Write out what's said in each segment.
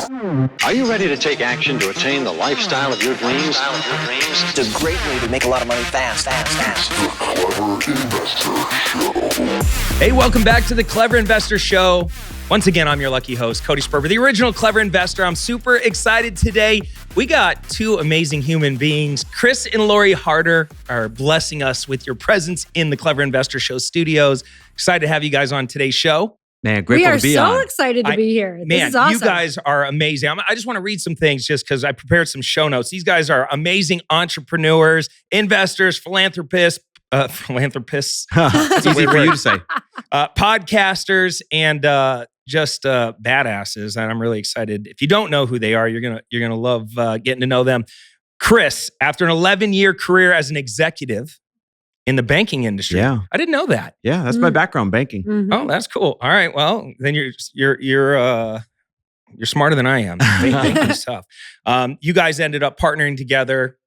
Are you ready to take action to attain the lifestyle of your dreams? It's a great way to make a lot of money fast. Hey, welcome back to the Clever Investor Show. Once again, I'm your lucky host, Cody Sperber, the original Clever Investor. I'm super excited today. We got two amazing human beings. Chris and Lori Harder are blessing us with your presence in the Clever Investor Show studios. Excited to have you guys on today's show. Man, grateful to be on. We are so excited to be here. This is awesome. You guys are amazing. I just want to read some things just because I prepared some show notes. These guys are amazing entrepreneurs, investors, philanthropists. It's easy for you to say. Podcasters, and just badasses. And I'm really excited. If you don't know who they are, you're gonna love getting to know them. Chris, after an 11-year career as an executive in the banking industry. Yeah. I didn't know that. Yeah, that's my background, banking. Mm-hmm. Oh, that's cool. All right. Well, then you're smarter than I am. Banking stuff. You guys ended up partnering together,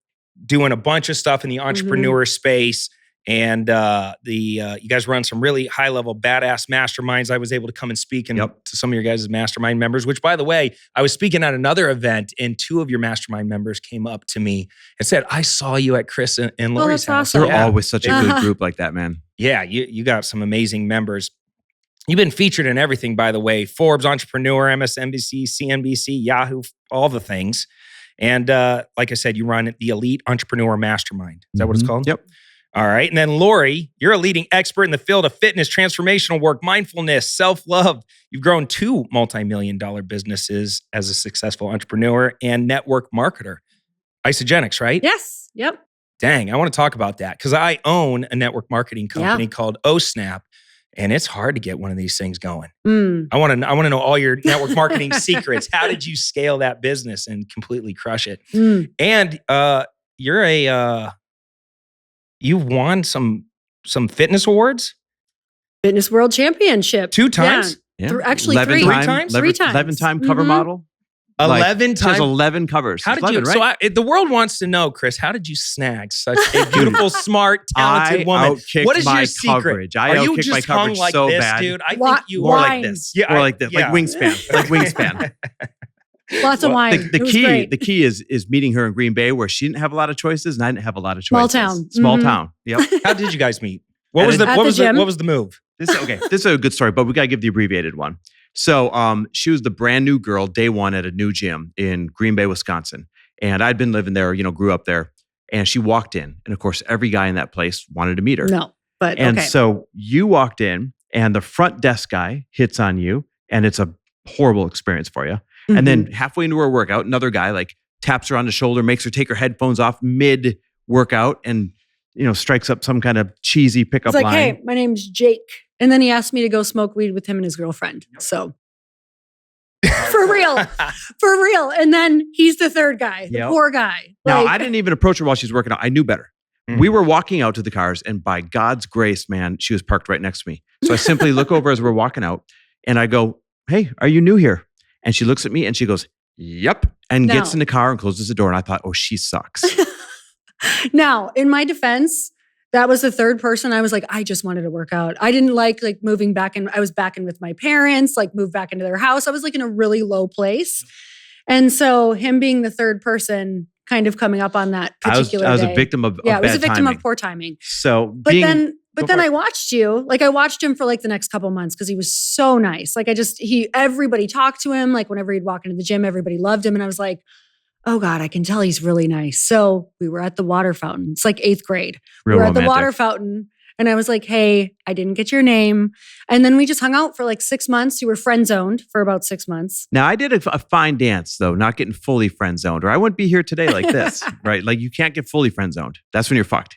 doing a bunch of stuff in the entrepreneur space. And you guys run some really high-level badass masterminds. I was able to come and speak to some of your guys' mastermind members, which, by the way, I was speaking at another event, and two of your mastermind members came up to me and said, I saw you at Chris and Lori's house. Awesome. They're always such a good group like that, man. Yeah, you got some amazing members. You've been featured in everything, by the way. Forbes, Entrepreneur, MSNBC, CNBC, Yahoo, all the things. And like I said, you run the Elite Entrepreneur Mastermind. Is that what it's called? Yep. All right. And then Lori, you're a leading expert in the field of fitness, transformational work, mindfulness, self-love. You've grown two multi-million-dollar businesses as a successful entrepreneur and network marketer. Isagenix, right? Yes. Yep. Dang, I want to talk about that because I own a network marketing company called OSnap, and it's hard to get one of these things going. I want to know all your network marketing secrets. How did you scale that business and completely crush it? And you've won some fitness awards? Fitness World Championship. 2 times? Yeah. Actually, 11 three times? 3 times. 11-time cover model. 11 times? She has 11 covers. How did 11, you? right? So the world wants to know, Chris, how did you snag such a beautiful, smart, talented woman? Outkicked What is my your secret? coverage. I Are you outkicked my just hung coverage like so this, bad. dude? I Wa- think you More are. like this. Yeah, More like this. Like wingspan. Like wingspan. Lots of wine. The key is meeting her in Green Bay where she didn't have a lot of choices and I didn't have a lot of choices. Small town. Small town. Yep. How did you guys meet? What was the move? This is a good story, but we got to give the abbreviated one. So she was the brand new girl, day one at a new gym in Green Bay, Wisconsin. And I'd been living there, grew up there. And she walked in. And of course, every guy in that place wanted to meet her. No, but And so you walked in and the front desk guy hits on you and it's a horrible experience for you. And then halfway into her workout, another guy like taps her on the shoulder, makes her take her headphones off mid-workout and, strikes up some kind of cheesy pickup He's like, line. hey, my name's Jake. And then he asked me to go smoke weed with him and his girlfriend. So for real. And then he's the third guy, the poor guy. Now, I didn't even approach her while she's working out. I knew better. We were walking out to the cars and by God's grace, man, she was parked right next to me. So I simply look over as we're walking out and I go, hey, are you new here? And she looks at me and she goes, yep. And gets in the car and closes the door. And I thought, oh, she sucks. Now, in my defense, that was the third person. I was like, I just wanted to work out. I didn't like moving back in. I was back in with my parents, moved back into their house. I was in a really low place. And so him being the third person kind of coming up on that particular I was day. a victim of I was a victim timing. of poor timing. So But then I watched you. I watched him for the next couple months because he was so nice. Everybody talked to him. Whenever he'd walk into the gym, everybody loved him. And I was like, oh God, I can tell he's really nice. So we were at the water fountain. It's 8th grade. Real we were romantic. at the water fountain. And I was like, hey, I didn't get your name. And then we just hung out for 6 months. You were friend zoned for about 6 months. Now, I did a fine dance, though, not getting fully friend zoned, or I wouldn't be here today like this, right? You can't get fully friend zoned. That's when you're fucked.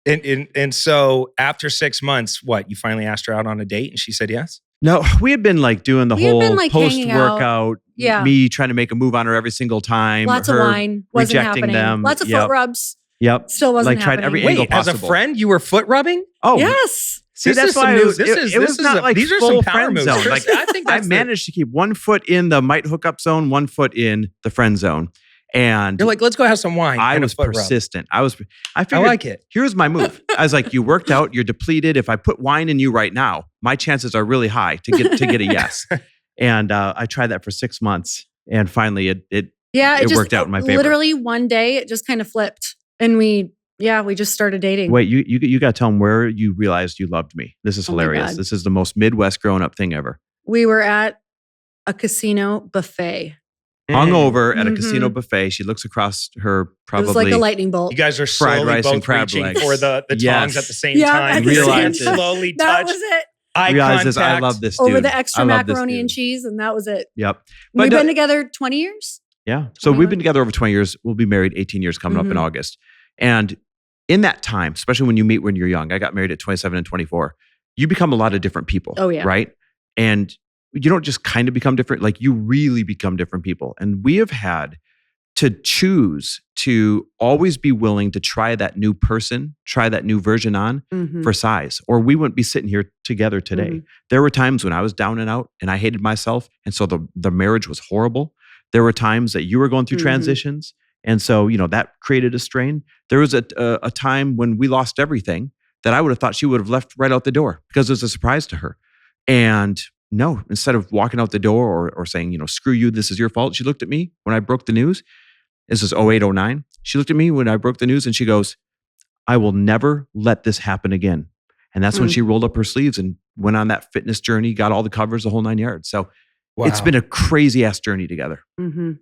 And so after 6 months, you finally asked her out on a date and she said yes? No, we had been doing the whole post-workout, Yeah. me trying to make a move on her every single time. Lots of her wine. Wasn't rejecting happening. them. Lots of foot rubs. Yep. Still wasn't tried happening. every Wait, angle as possible. a friend, you were foot rubbing? Oh, Yes. See, This that's is some why news. it was not these are full some power friend moves. zone. Chris. I think I managed to keep 1 foot in the might hook up zone, 1 foot in the friend zone. And you're like, let's go have some wine. I and a was foot rub. persistent. I figured, I like it. Here's my move. I was like, you worked out, you're depleted. If I put wine in you right now, my chances are really high to get a yes. And I tried that for 6 months. And finally, it just worked out in my favor. Literally one day, it just kind of flipped, and we just started dating. Wait, you got to tell them where you realized you loved me. This is Oh my hilarious. God. This is the most Midwest grown up thing ever. We were at a casino buffet. Hungover at a Mhm. casino buffet. She looks across her It probably. was like a lightning bolt. You guys are Fried slowly rice and both crab reaching legs. for the tongs Yes. at the same Yeah, time. at the Your same hands time. slowly That touch. was it. Eye realizes I contact. love this dude. Over the extra I love this macaroni dude. and cheese, and that was it. Yep. We've But been together 20 years. Yeah. So we've been together over 20 years. We'll be married 18 years coming up in Mhm. August. And in that time, especially when you meet when you're young, I got married at 27 and 24, you become a lot of different people. Oh, yeah. Right? And you don't just kind of become different, like you really become different people. And we have had to choose to always be willing to try that new person, try that new version on Mhm. for size, or we wouldn't be sitting here together today. Mhm. There were times when I was down and out and I hated myself. And so the marriage was horrible. There were times that you were going through Mhm. transitions. And so, that created a strain. There was a time when we lost everything that I would have thought she would have left right out the door because it was a surprise to her. And no, instead of walking out the door or saying, screw you, this is your fault, she looked at me when I broke the news. This is 08, 09. She looked at me when I broke the news and she goes, I will never let this happen again. And that's when she rolled up her sleeves and went on that fitness journey, got all the covers, the whole 9 yards. So it's been a crazy ass journey together. Mhm.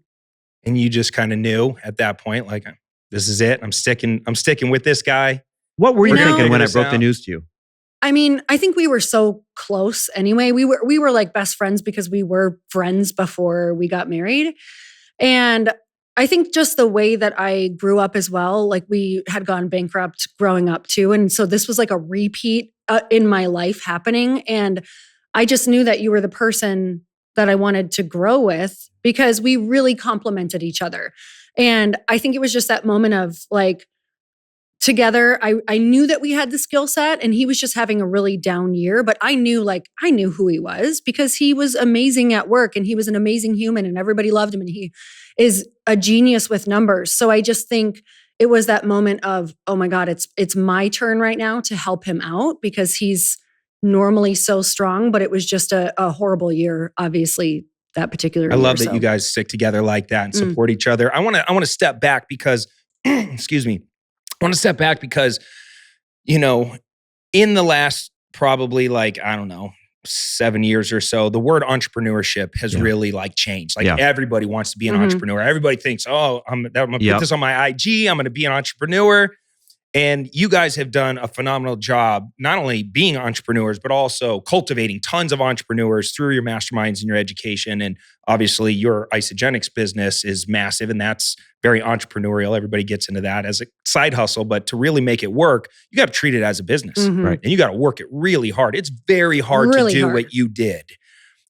And you just kind of knew at that point, like, this is it. I'm sticking with this guy. What were you You know- thinking when I Figure this broke the out. news to you? I mean, I think we were so close anyway. We were like best friends because we were friends before we got married. And I think just the way that I grew up as well, like we had gone bankrupt growing up too. And so this was like a repeat in my life happening. And I just knew that you were the person that I wanted to grow with because we really complemented each other. And I think it was just that moment of like, together, I knew that we had the skill set and he was just having a really down year, but I knew who he was because he was amazing at work and he was an amazing human and everybody loved him and he is a genius with numbers. So I just think it was that moment of, oh my God, it's my turn right now to help him out because he's normally so strong, but it was just a horrible year, obviously, that particular I year. love that you guys stick together like that and support each other. I want to step back because, excuse me. I want to step back because, in the last probably 7 years or so, the word entrepreneurship has really changed. Everybody wants to be an entrepreneur. Everybody thinks, oh, I'm going to put this on my IG. I'm going to be an entrepreneur. And you guys have done a phenomenal job, not only being entrepreneurs, but also cultivating tons of entrepreneurs through your masterminds and your education. And obviously your Isagenix business is massive and that's very entrepreneurial. Everybody gets into that as a side hustle, but to really make it work, you got to treat it as a business, Right. and you got to work it really hard. It's very hard Really to do hard. what you did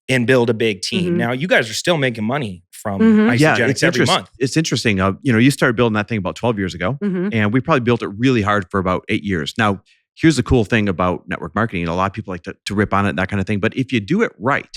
and build a big team. Mhm. Now you guys are still making money from Mhm. Isagenix every month. It's interesting. You started building that thing about 12 years ago, Mhm. and we probably built it really hard for about 8 years. Now, here's the cool thing about network marketing. A lot of people like to rip on it, that kind of thing. But if you do it right,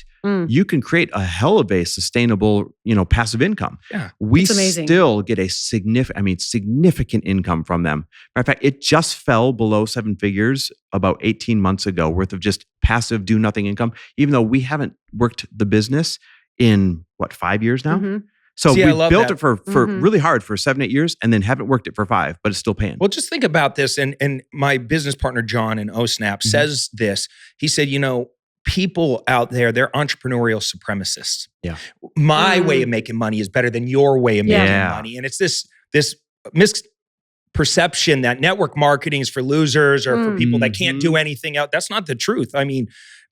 you can create a hell of a sustainable, passive income. Yeah. We It's amazing. still get a significant income from them. Matter of fact, it just fell below 7 figures about 18 months ago worth of just passive do nothing income, even though we haven't worked the business in 5 years now? Mhm. So See, I we love built that. it for Mhm. really hard for 7, 8 years and then haven't worked it for 5, but it's still paying. Well, just think about this. And my business partner, John in OSNAP, says this. He said, people out there, they're entrepreneurial supremacists. Yeah. My way of making money is better than your way of making Yeah. money. And it's this misperception that network marketing is for losers or for people that can't do anything else. That's not the truth. I mean,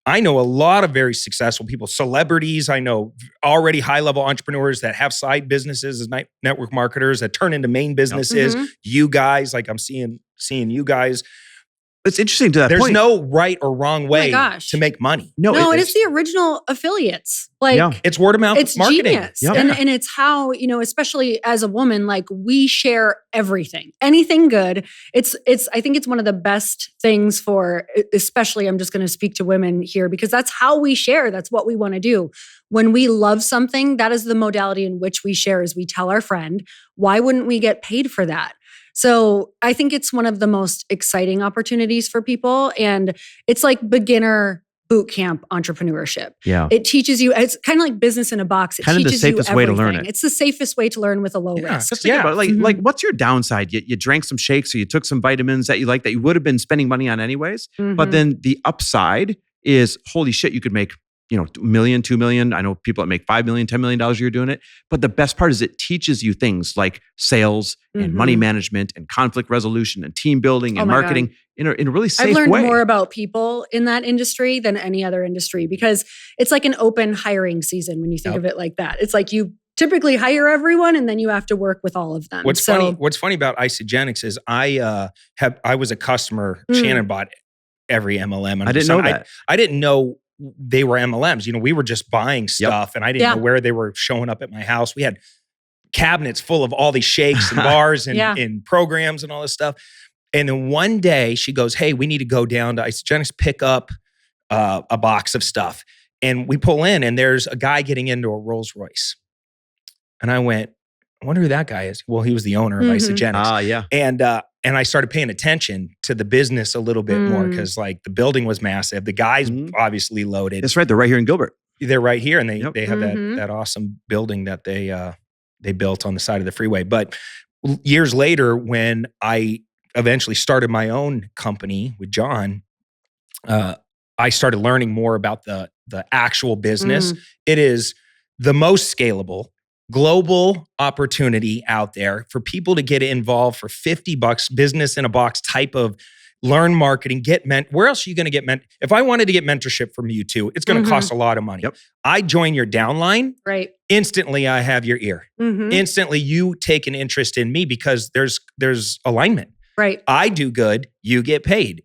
I know a lot of very successful people, celebrities. I know already high-level entrepreneurs that have side businesses as network marketers that turn into main businesses. Mhm. You guys, I'm seeing you guys. It's interesting to that There's point. no right or wrong way gosh. to make money. No, it is the original affiliates. It's word of mouth It's marketing. genius. Yep. And it's how, especially as a woman, we share everything, anything good. I think it's one of the best things for, especially I'm just going to speak to women here because that's how we share. That's what we want to do. When we love something, that is the modality in which we share is we tell our friend, why wouldn't we get paid for that? So I think it's one of the most exciting opportunities for people. And it's like beginner boot camp entrepreneurship. Yeah. It teaches you, it's kind of like business in a box. It Kind of the teaches safest you way to learn everything. it. It's the safest way to learn with a low risk. Just think about it. Like, what's your downside? You drank some shakes or you took some vitamins that you like that you would have been spending money on anyways. But then the upside is, holy shit, you could make, $1 million, $2 million. I know people that make $5 million, $10 million a year doing it. But the best part is it teaches you things like sales and money management and conflict resolution and team building and marketing in a really safe way. I've learned more about people in that industry than any other industry because it's like an open hiring season when you think of it like that. It's like you typically hire everyone and then you have to work with all of them. What's funny about Isagenix is I was a customer. Shannon bought every MLM. And I didn't know that. I didn't know they were MLMs. We were just buying stuff and I didn't know where they were showing up at my house. We had cabinets full of all these shakes and bars and programs and all this stuff. And then one day she goes, hey, we need to go down to Isagenix, pick up a box of stuff. And we pull in and there's a guy getting into a Rolls Royce. And I went, I wonder who that guy is. Well, he was the owner of Isagenix. And I started paying attention to the business a little bit more because like the building was massive. The guys obviously loaded. That's right. They're right here in Gilbert. They're right here. And they have that awesome building that they built on the side of the freeway. But years later, when I eventually started my own company with John, I started learning more about the actual business. It is the most scalable global opportunity out there for people to get involved for $50, business in a box type of learn marketing, where else are you going to get if I wanted to get mentorship from you too, it's going to cost a lot of money. I join your downline. Right. Instantly I have your ear. Instantly you take an interest in me because there's alignment. Right. I do good, you get paid.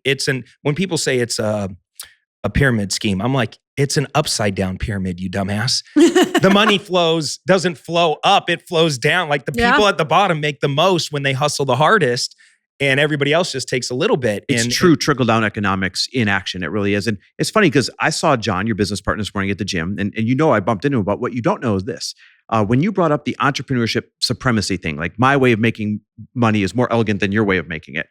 When people say it's a pyramid scheme, I'm like, it's an upside down pyramid, you dumbass. The money doesn't flow up, it flows down. Like the people at the bottom make the most when they hustle the hardest and everybody else just takes a little bit. It's true trickle-down economics in action. It really is. And it's funny because I saw John, your business partner, this morning at the gym, and I bumped into him, but what you don't know is this. When you brought up the entrepreneurship supremacy thing, like my way of making money is more elegant than your way of making it.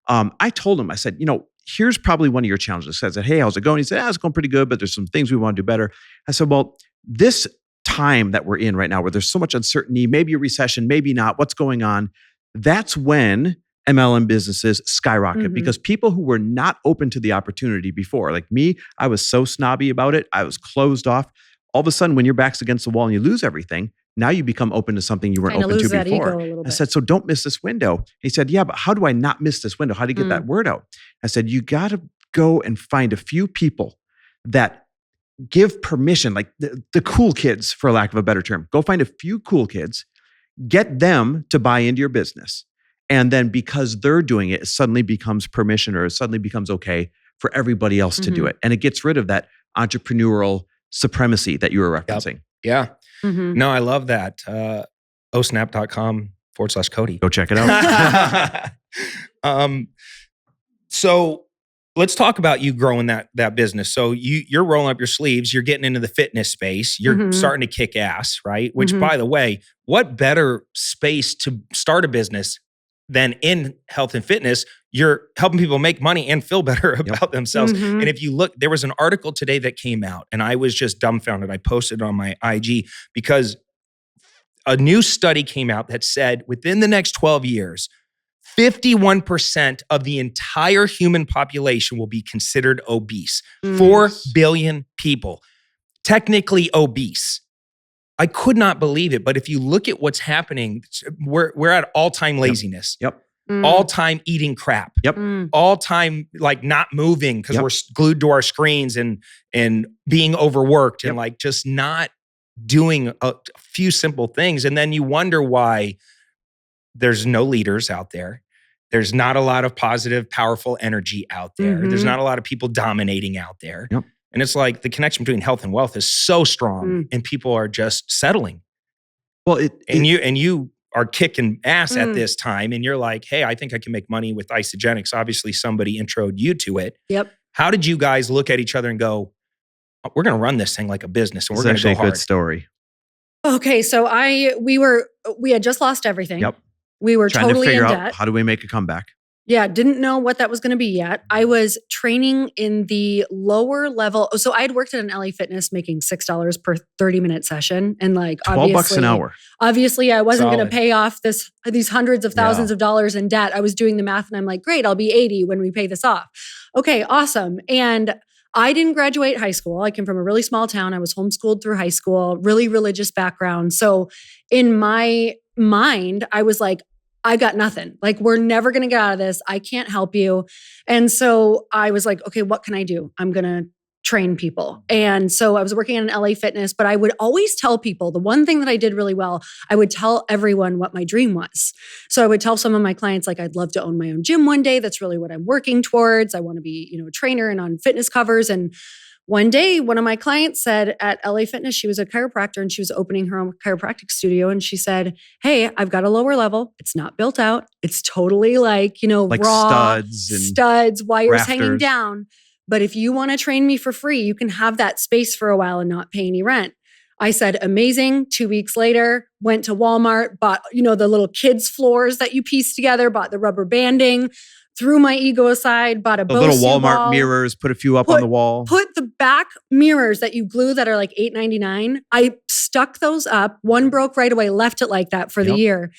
I told him, I said, here's probably one of your challenges. I said, hey, how's it going? He said, it's going pretty good, but there's some things we want to do better. I said, well, this time that we're in right now where there's so much uncertainty, maybe a recession, maybe not, what's going on? That's when MLM businesses skyrocket because people who were not open to the opportunity before, like me, I was so snobby about it. I was closed off. All of a sudden, when your back's against the wall and you lose everything, now you become open to something you weren't open to before. I said, so don't miss this window. He said, yeah, but how do I not miss this window? How do you get that word out? I said, you got to go and find a few people that give permission, like the cool kids, for lack of a better term. Go find a few cool kids, get them to buy into your business. And then because they're doing it, it suddenly becomes permission or it suddenly becoms okay for everybody else to do it. And it gets rid of that entrepreneurial supremacy that you were referencing. Yeah. No, I love that. osnap.com/Cody. Go check it out. So let's talk about you growing that business. So you're rolling up your sleeves, you're getting into the fitness space, you're starting to kick ass, right? Which by the way, what better space to start a business than in health and fitness? You're helping people make money and feel better about themselves. And if you look, there was an article today that came out and I was just dumbfounded. I posted it on my IG because a new study came out that said within the next 12 years, 51% of the entire human population will be considered obese. 4 billion people, technically obese. I could not believe it. But if you look at what's happening, we're at all-time laziness. All-time eating crap. All-time like not moving because we're glued to our screens and being overworked and like just not doing a few simple things. And then you wonder why there's no leaders out there. There's not a lot of positive, powerful energy out there. There's not a lot of people dominating out there. And it's like the connection between health and wealth is so strong and people are just settling. Well, you are kicking ass at this time and you're like, hey, I think I can make money with Isagenix. Obviously somebody introed you to it. How did you guys look at each other and go, we're going to run this thing like a business and we're going to go hard? It's actually a good story. Okay, so we had just lost everything. We were trying totally to figure in out debt. how do we make a comeback? Yeah, didn't know what that was going to be yet. I was training in the lower level. So I had worked at an LA Fitness making $6 per 30-minute session. And like, $12 an hour. Obviously, I wasn't going Solid. to pay off these hundreds of thousands of dollars in debt. I was doing the math and I'm like, great, I'll be 80 when we pay this off. Okay, awesome. And I didn't graduate high school. I came from a really small town. I was homeschooled through high school, really religious background. So in my mind, I was like, I got nothing. Like, we're never going to get out of this. I can't help you. And so I was like, okay, what can I do? I'm going to train people. And so I was working at an LA Fitness, but I would always tell people the one thing that I did really well, I would tell everyone what my dream was. So I would tell some of my clients, like, I'd love to own my own gym one day. That's really what I'm working towards. I want to be, a trainer and on fitness covers. And one day, one of my clients said at LA Fitness, she was a chiropractor and she was opening her own chiropractic studio. And she said, hey, I've got a lower level. It's not built out. It's totally like raw studs, wires rafters. Hanging down. But if you want to train me for free, you can have that space for a while and not pay any rent. I said, amazing. 2 weeks later, went to Walmart, bought, the little kids' floors that you piece together, bought the rubber banding, threw my ego aside, bought a The little Bose Walmart wall, mirrors, put a few up on the wall. Put the back mirrors that you glue that are like $8.99. I stuck those up. One broke right away, left it like that for the year,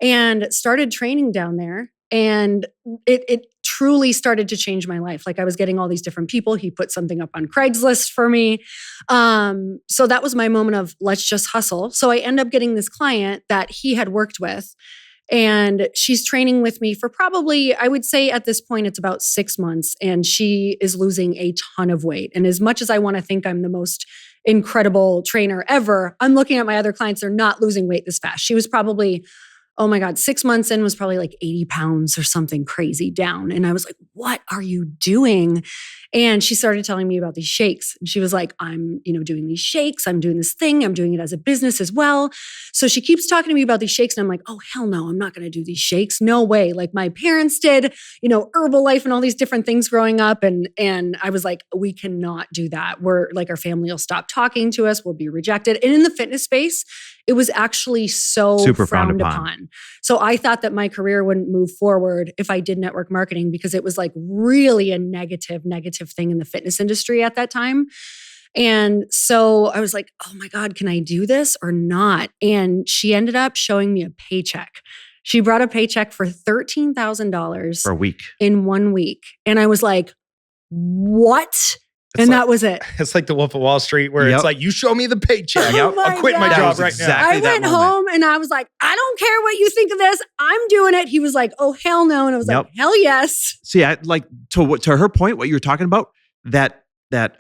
and started training down there. And it truly started to change my life. Like, I was getting all these different people. He put something up on Craigslist for me. So that was my moment of let's just hustle. So I end up getting this client that he had worked with. And she's training with me for probably, I would say at this point, it's about 6 months. And she is losing a ton of weight. And as much as I want to think I'm the most incredible trainer ever, I'm looking at my other clients, they're not losing weight this fast. She was probably, oh my God, 6 months in was probably like 80 pounds or something crazy down. And I was like, what are you doing? And she started telling me about these shakes. And she was like, I'm, doing these shakes. I'm doing this thing. I'm doing it as a business as well. So she keeps talking to me about these shakes. And I'm like, oh, hell no, I'm not going to do these shakes. No way. Like, my parents did, Herbalife and all these different things growing up. And I was like, we cannot do that. We're like, our family will stop talking to us. We'll be rejected. And in the fitness space, it was actually so super frowned upon. So I thought that my career wouldn't move forward if I did network marketing, because it was like really a negative thing in the fitness industry at that time. And so I was like, oh my God, can I do this or not? And she ended up showing me a paycheck. She brought a paycheck for $13,000 for a week in 1 week. And I was like, what? That was it. It's like the Wolf of Wall Street, where it's like, you show me the paycheck. Oh my I'll quit my God. job That was right exactly I that went moment. home and I was like, I don't care what you think of this. I'm doing it. He was like, oh, hell no. And I was like, hell yes. See, I like to her point, what you were talking about, that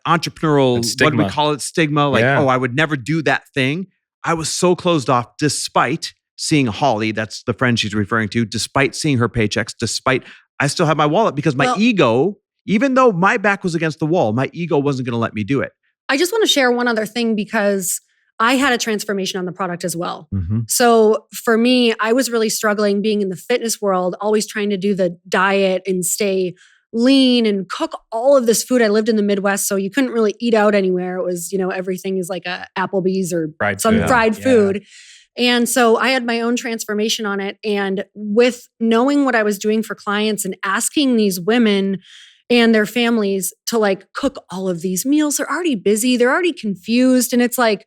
entrepreneurial, what do we call it, stigma, like, oh, I would never do that thing. I was so closed off, despite seeing Holly, that's the friend she's referring to, despite seeing her paychecks, despite I still have my wallet, because my ego, even though my back was against the wall, my ego wasn't going to let me do it. I just want to share one other thing, because I had a transformation on the product as well. Mm-hmm. So for me, I was really struggling being in the fitness world, always trying to do the diet and stay lean and cook all of this food. I lived in the Midwest, so you couldn't really eat out anywhere. It was, everything is like a Applebee's or fried food. And so I had my own transformation on it. And with knowing what I was doing for clients and asking these women and their families to like cook all of these meals, they're already busy, they're already confused. And it's like,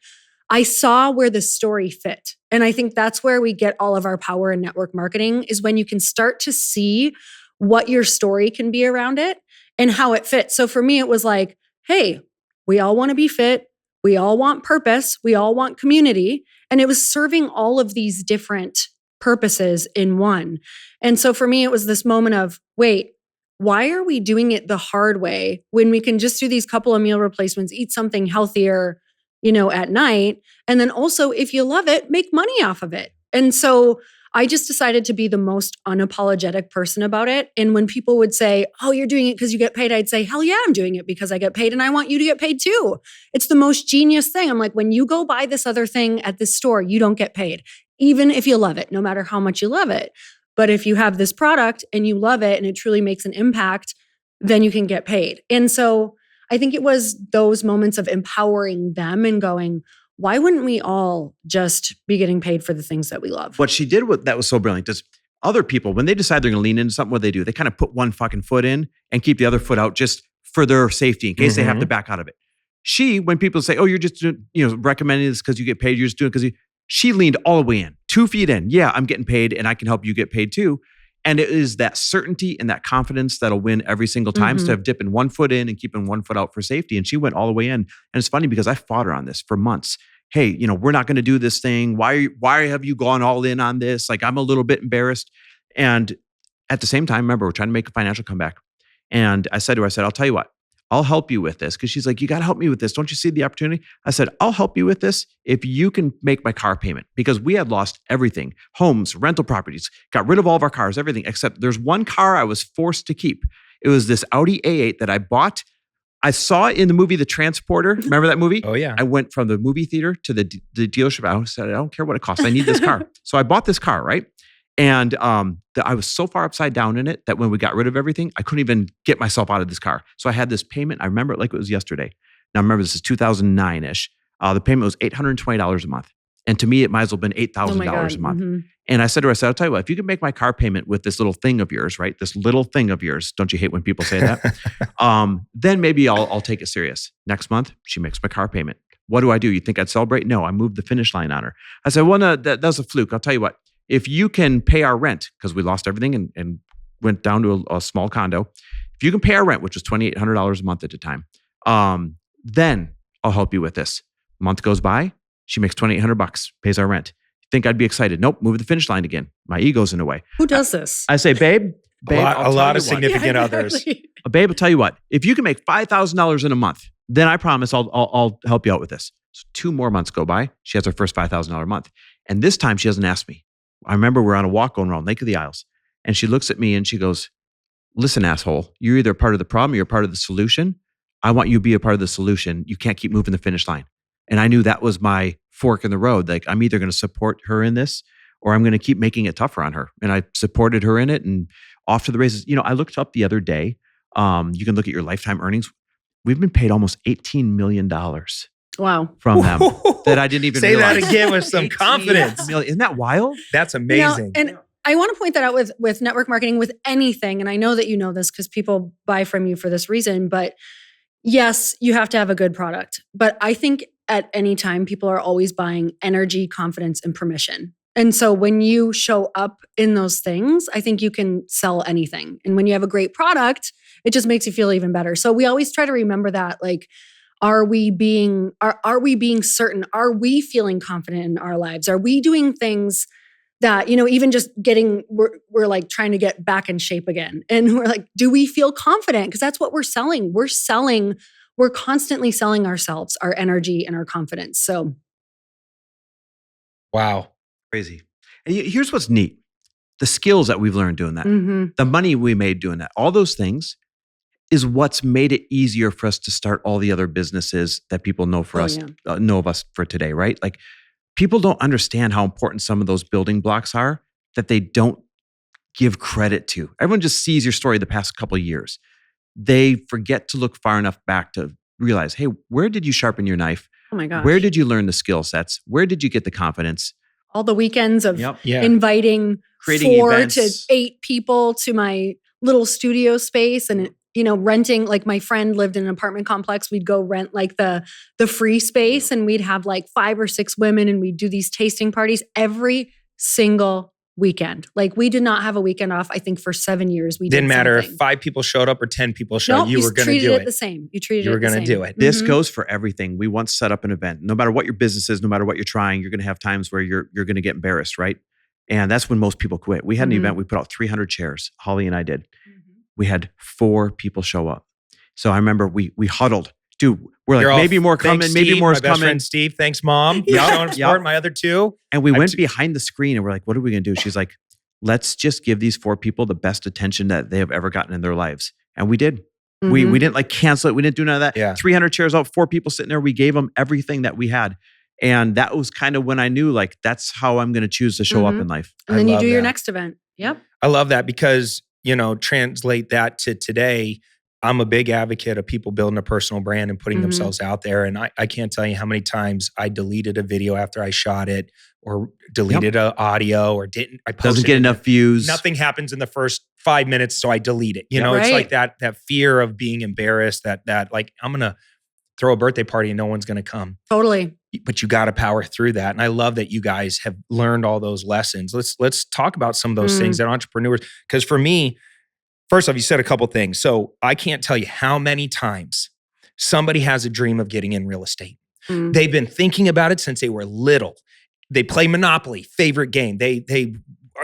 I saw where the story fit. And I think that's where we get all of our power in network marketing, is when you can start to see what your story can be around it and how it fits. So for me, it was like, hey, we all want to be fit. We all want purpose. We all want community. And it was serving all of these different purposes in one. And so for me, it was this moment of, wait, why are we doing it the hard way when we can just do these couple of meal replacements, eat something healthier, at night? And then also, if you love it, make money off of it. And so I just decided to be the most unapologetic person about it. And when people would say, oh, you're doing it because you get paid, I'd say, hell yeah, I'm doing it because I get paid and I want you to get paid too. It's the most genius thing. I'm like, when you go buy this other thing at this store, you don't get paid, even if you love it, no matter how much you love it. But if you have this product and you love it and it truly makes an impact, then you can get paid. And so I think it was those moments of empowering them and going, why wouldn't we all just be getting paid for the things that we love? What she did that was so brilliant is Other people, when they decide they're going to lean into something, what they do, they kind of put one fucking foot in and keep the other foot out just for their safety in case they have to back out of it. She, when people say, oh, you're just doing, recommending this because you get paid, you're just doing it because she leaned all the way in, 2 feet in. Yeah, I'm getting paid and I can help you get paid too. And it is that certainty and that confidence that'll win every single time instead of dipping 1 foot in and keeping 1 foot out for safety. And she went all the way in. And it's funny because I fought her on this for months. Hey, we're not going to do this thing. Why have you gone all in on this? Like, I'm a little bit embarrassed. And at the same time, remember, we're trying to make a financial comeback. And I said to her, I'll tell you what, I'll help you with this. Because she's like, you got to help me with this. Don't you see the opportunity? I said, I'll help you with this if you can make my car payment. Because we had lost everything, homes, rental properties, got rid of all of our cars, everything, except there's one car I was forced to keep. It was this Audi A8 that I bought. I saw it in the movie The Transporter. Remember that movie? Oh, yeah. I went from the movie theater to the dealership. I said, I don't care what it costs. I need this car. So I bought this car, right? And I was so far upside down in it that when we got rid of everything, I couldn't even get myself out of this car. So I had this payment. I remember it like it was yesterday. Now, remember, this is 2009-ish. The payment was $820 a month. And to me, it might as well have been $8,000 a month. And I said to her, I'll tell you what, if you can make my car payment with this little thing of yours, right? This little thing of yours. Don't you hate when people say that? Then maybe I'll take it serious. Next month, she makes my car payment. What do? You think I'd celebrate? No, I moved the finish line on her. I said, well, no, that was a fluke. I'll tell you what, if you can pay our rent, because we lost everything and went down to a small condo. If you can pay our rent, which was $2,800 a month at the time, then I'll help you with this. A month goes by. She makes $2,800, pays our rent. You think I'd be excited? Nope, move the finish line again. My ego's in the way. Who does this? I say, babe, a lot of significant others. Babe, I'll tell you what. If you can make $5,000 in a month, then I promise I'll help you out with this. So 2 more months go by. She has her first $5,000 a month, and this time she doesn't ask me. I remember we're on a walk going around Lake of the Isles, and she looks at me and she goes, "Listen, asshole, you're either part of the problem or you're part of the solution. I want you to be a part of the solution. You can't keep moving the finish line." And I knew that was my fork in the road. Like, I'm either going to support her in this or I'm going to keep making it tougher on her. And I supported her in it and off to the races. I looked up the other day. You can look at your lifetime earnings. We've been paid almost $18 million. Wow. From them that I didn't even say realize. that again with some confidence. Isn't that wild? That's amazing. And I want to point that out with network marketing, with anything. And I know that you know this because people buy from you for this reason. But yes, you have to have a good product. But I think at any time, people are always buying energy, confidence, and permission. And so when you show up in those things, I think you can sell anything. And when you have a great product, it just makes you feel even better. So we always try to remember that, like, are we being certain? Are we feeling confident in our lives? Are we doing things that, even just we're like trying to get back in shape again. And we're like, do we feel confident? Because that's what we're selling. We're constantly selling ourselves, our energy and our confidence. So. Wow. Crazy. And here's what's neat. The skills that we've learned doing that, the money we made doing that, all those things is what's made it easier for us to start all the other businesses that people know know of us for today, right? Like, people don't understand how important some of those building blocks are that they don't give credit to. Everyone just sees your story the past couple of years. They forget to look far enough back to realize, hey, where did you sharpen your knife? Oh my gosh. Where did you learn the skill sets? Where did you get the confidence? All the weekends of Creating 4 events. to 8 people to my little studio space and, renting. Like, my friend lived in an apartment complex. We'd go rent like the free space and we'd have like 5 or 6 women and we'd do these tasting parties every single weekend. Like, we did not have a weekend off, I think, for 7 years. We Didn't did matter something. if 5 people showed up or 10 people showed up. Nope, You were going to do treated it it. the same. You were going to do it. This goes for everything. We once set up an event. No matter what your business is, no matter what you're trying, you're going to have times where you're going to get embarrassed, right? And that's when most people quit. We had an event. We put out 300 chairs. Holly and I did. We had 4 people show up. So I remember we huddled. Dude, we're like, maybe more coming, Thanks, maybe Steve, more is my best coming. friend Steve, thanks, Mom. Showing support. My other 2. And we went behind the screen and we're like, what are we going to do? She's like, let's just give these 4 people the best attention that they have ever gotten in their lives. And we did. We didn't like cancel it. We didn't do none of that. Yeah. 300 chairs out, 4 people sitting there. We gave them everything that we had. And that was kind of when I knew, like, that's how I'm going to choose to show up in life. And then you do your next event. Yep. I love that because, translate that to today. I'm a big advocate of people building a personal brand and putting themselves out there. And I can't tell you how many times I deleted a video after I shot it, or deleted an audio, or didn't. I posted Doesn't get enough views. Nothing happens in the first 5 minutes, so I delete it. You know, it's like that fear of being embarrassed, that like, I'm going to throw a birthday party and no one's going to come. Totally. But you got to power through that. And I love that you guys have learned all those lessons. Let's talk about some of those things that entrepreneurs, because for me, first off, you said a couple things. So I can't tell you how many times somebody has a dream of getting in real estate. They've been thinking about it since they were little. They play Monopoly, favorite game. They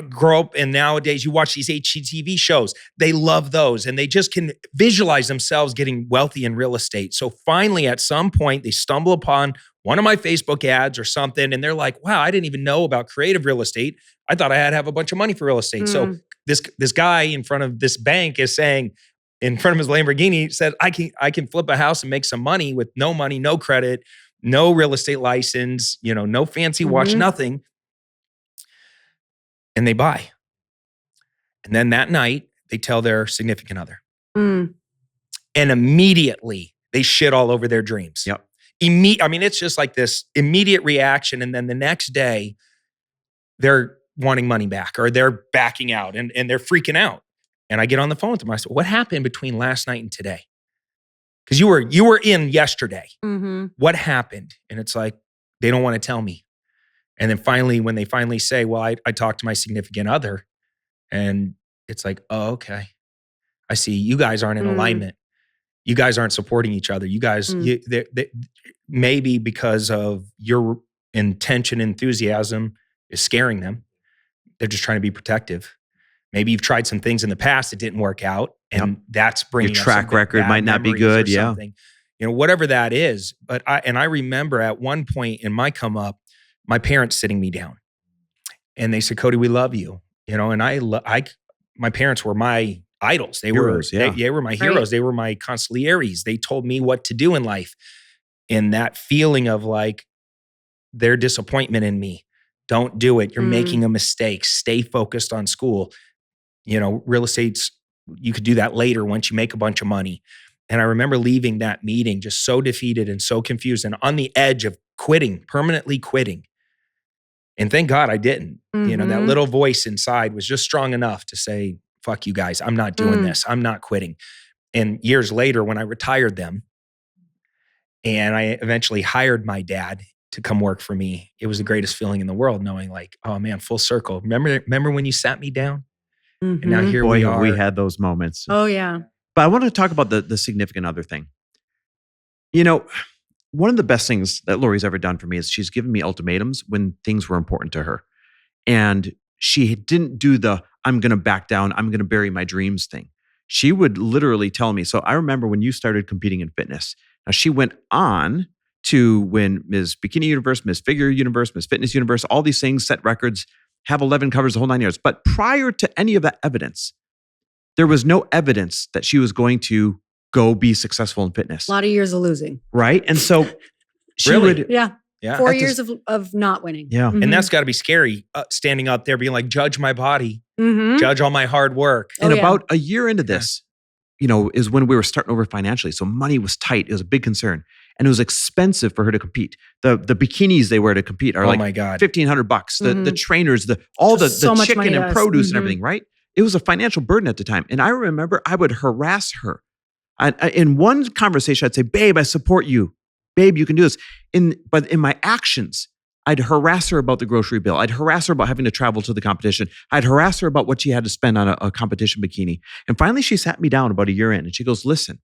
grow up, and nowadays you watch these HGTV shows. They love those, and they just can visualize themselves getting wealthy in real estate. So finally, at some point, they stumble upon one of my Facebook ads or something, and they're like, wow, I didn't even know about creative real estate. I thought I had to have a bunch of money for real estate. So this guy in front of this bank is saying, in front of his Lamborghini, said, I can flip a house and make some money with no money, no credit, no real estate license, no fancy watch, nothing. And they buy. And then that night, they tell their significant other. And immediately, they shit all over their dreams. Yep. It's just like this immediate reaction. And then the next day, they're wanting money back, or they're backing out, and they're freaking out. And I get on the phone with them. I said, what happened between last night and today? Because you were in yesterday. What happened? And it's like, they don't want to tell me. And then finally, when they finally say, well, I talked to my significant other, and it's like, oh, okay. I see you guys aren't in alignment. You guys aren't supporting each other. You guys, maybe because of your intention, enthusiasm is scaring them. They're just trying to be protective. Maybe you've tried some things in the past that didn't work out, and that's bringing your track record might not be good. Yeah. Whatever that is. But I remember at one point in my come up, my parents sitting me down, and they said, Cody, we love you. And my parents were my idols. They were my heroes. They were my consiglieres. They told me what to do in life. And that feeling of like their disappointment in me, don't do it. You're making a mistake. Stay focused on school. Real estate's, you could do that later once you make a bunch of money. And I remember leaving that meeting just so defeated and so confused and on the edge of quitting, permanently quitting. And thank God I didn't. That little voice inside was just strong enough to say, fuck you guys. I'm not doing this. I'm not quitting. And years later, when I retired them and I eventually hired my dad to come work for me, it was the greatest feeling in the world, knowing like, oh man, full circle. Remember when you sat me down? And now here we are. We had those moments. Oh yeah. But I want to talk about the significant other thing. One of the best things that Lori's ever done for me is she's given me ultimatums when things were important to her. And she didn't do the, I'm going to back down, I'm going to bury my dreams thing. She would literally tell me. So I remember when you started competing in fitness. Now she went on to win Ms. Bikini Universe, Ms. Figure Universe, Ms. Fitness Universe, all these things, set records, have 11 covers, the whole 9 years. But prior to any of that evidence, there was no evidence that she was going to go be successful in fitness. A lot of years of losing. Right? And so she Really? would... Yeah. 4 years Just, of not winning. Yeah. And that's got to be scary, standing up there being like, judge my body, judge all my hard work. And about a year into this, is when we were starting over financially. So money was tight. It was a big concern. And it was expensive for her to compete. The bikinis they wear to compete are like $1,500. The trainers, the chicken and produce and everything, right? It was a financial burden at the time. And I remember I would harass her. In one conversation, I'd say, babe, I support you. Babe, you can do this. But in my actions, I'd harass her about the grocery bill. I'd harass her about having to travel to the competition. I'd harass her about what she had to spend on a competition bikini. And finally, she sat me down about a year in and she goes, listen,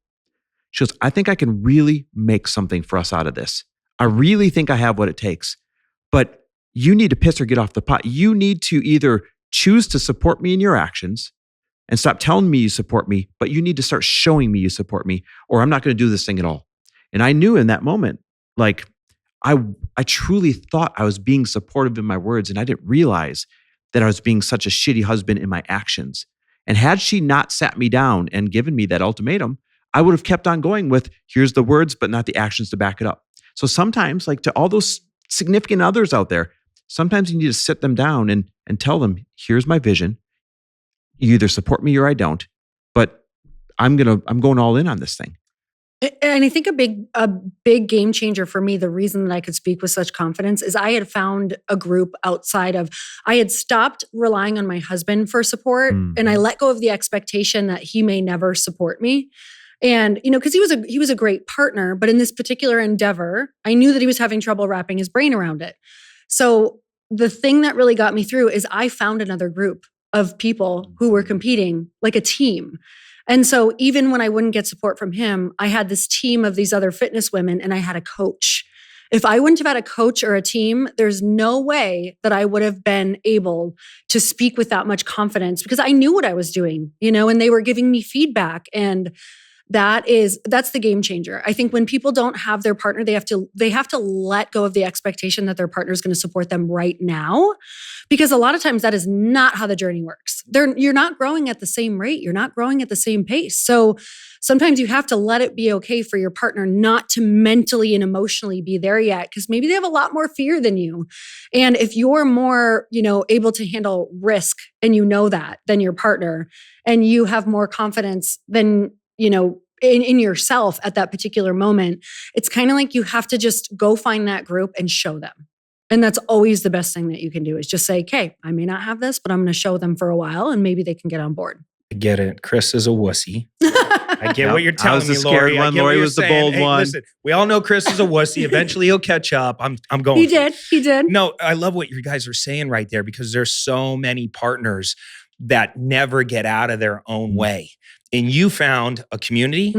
I think I can really make something for us out of this. I really think I have what it takes. But you need to piss or get off the pot. You need to either choose to support me in your actions and stop telling me you support me, but you need to start showing me you support me, or I'm not going to do this thing at all. And I knew in that moment, like, I truly thought I was being supportive in my words, and I didn't realize that I was being such a shitty husband in my actions. And had she not sat me down and given me that ultimatum, I would have kept on going with, here's the words, but not the actions to back it up. So sometimes, like to all those significant others out there, sometimes you need to sit them down and tell them, here's my vision. You either support me or I don't, but I'm going all in on this thing. And I think a big game changer for me, the reason that I could speak with such confidence is I had found a group outside of, I had stopped relying on my husband for support and I let go of the expectation that he may never support me. And, because he was a great partner, but in this particular endeavor, I knew that he was having trouble wrapping his brain around it. So the thing that really got me through is I found another group of people who were competing like a team. And so even when I wouldn't get support from him, I had this team of these other fitness women and I had a coach. If I wouldn't have had a coach or a team, there's no way that I would have been able to speak with that much confidence because I knew what I was doing, and they were giving me feedback. And that's the game changer. I think when people don't have their partner, they have to let go of the expectation that their partner is going to support them right now, because a lot of times that is not how the journey works. You're not growing at the same rate. You're not growing at the same pace. So sometimes you have to let it be okay for your partner not to mentally and emotionally be there yet, because maybe they have a lot more fear than you. And if you're more, able to handle risk and that than your partner, and you have more confidence than in yourself at that particular moment, it's kind of like you have to just go find that group and show them. And that's always the best thing that you can do is just say, okay, I may not have this, but I'm going to show them for a while and maybe they can get on board. I get it. Chris is a wussy. I get what you're telling me, I was the scared Lori. one. Lori was the bold one. Listen, we all know Chris is a wussy. Eventually he'll catch up. I'm going. He did. No, I love what you guys are saying right there, because there's so many partners that never get out of their own way. And you found a community,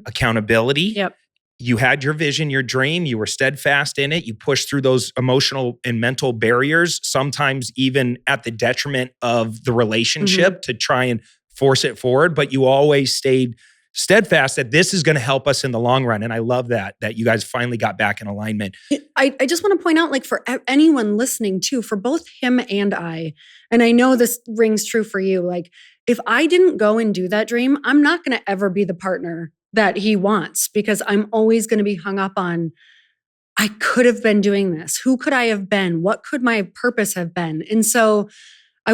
accountability. Yep. You had your vision, your dream. You were steadfast in it. You pushed through those emotional and mental barriers, sometimes even at the detriment of the relationship to try and force it forward. But you always stayed steadfast that this is going to help us in the long run. And I love that you guys finally got back in alignment. I just want to point out, like, for anyone listening too, for both him and I know this rings true for you, like, if I didn't go and do that dream, I'm not going to ever be the partner that he wants, because I'm always going to be hung up on, I could have been doing this. Who could I have been? What could my purpose have been? And so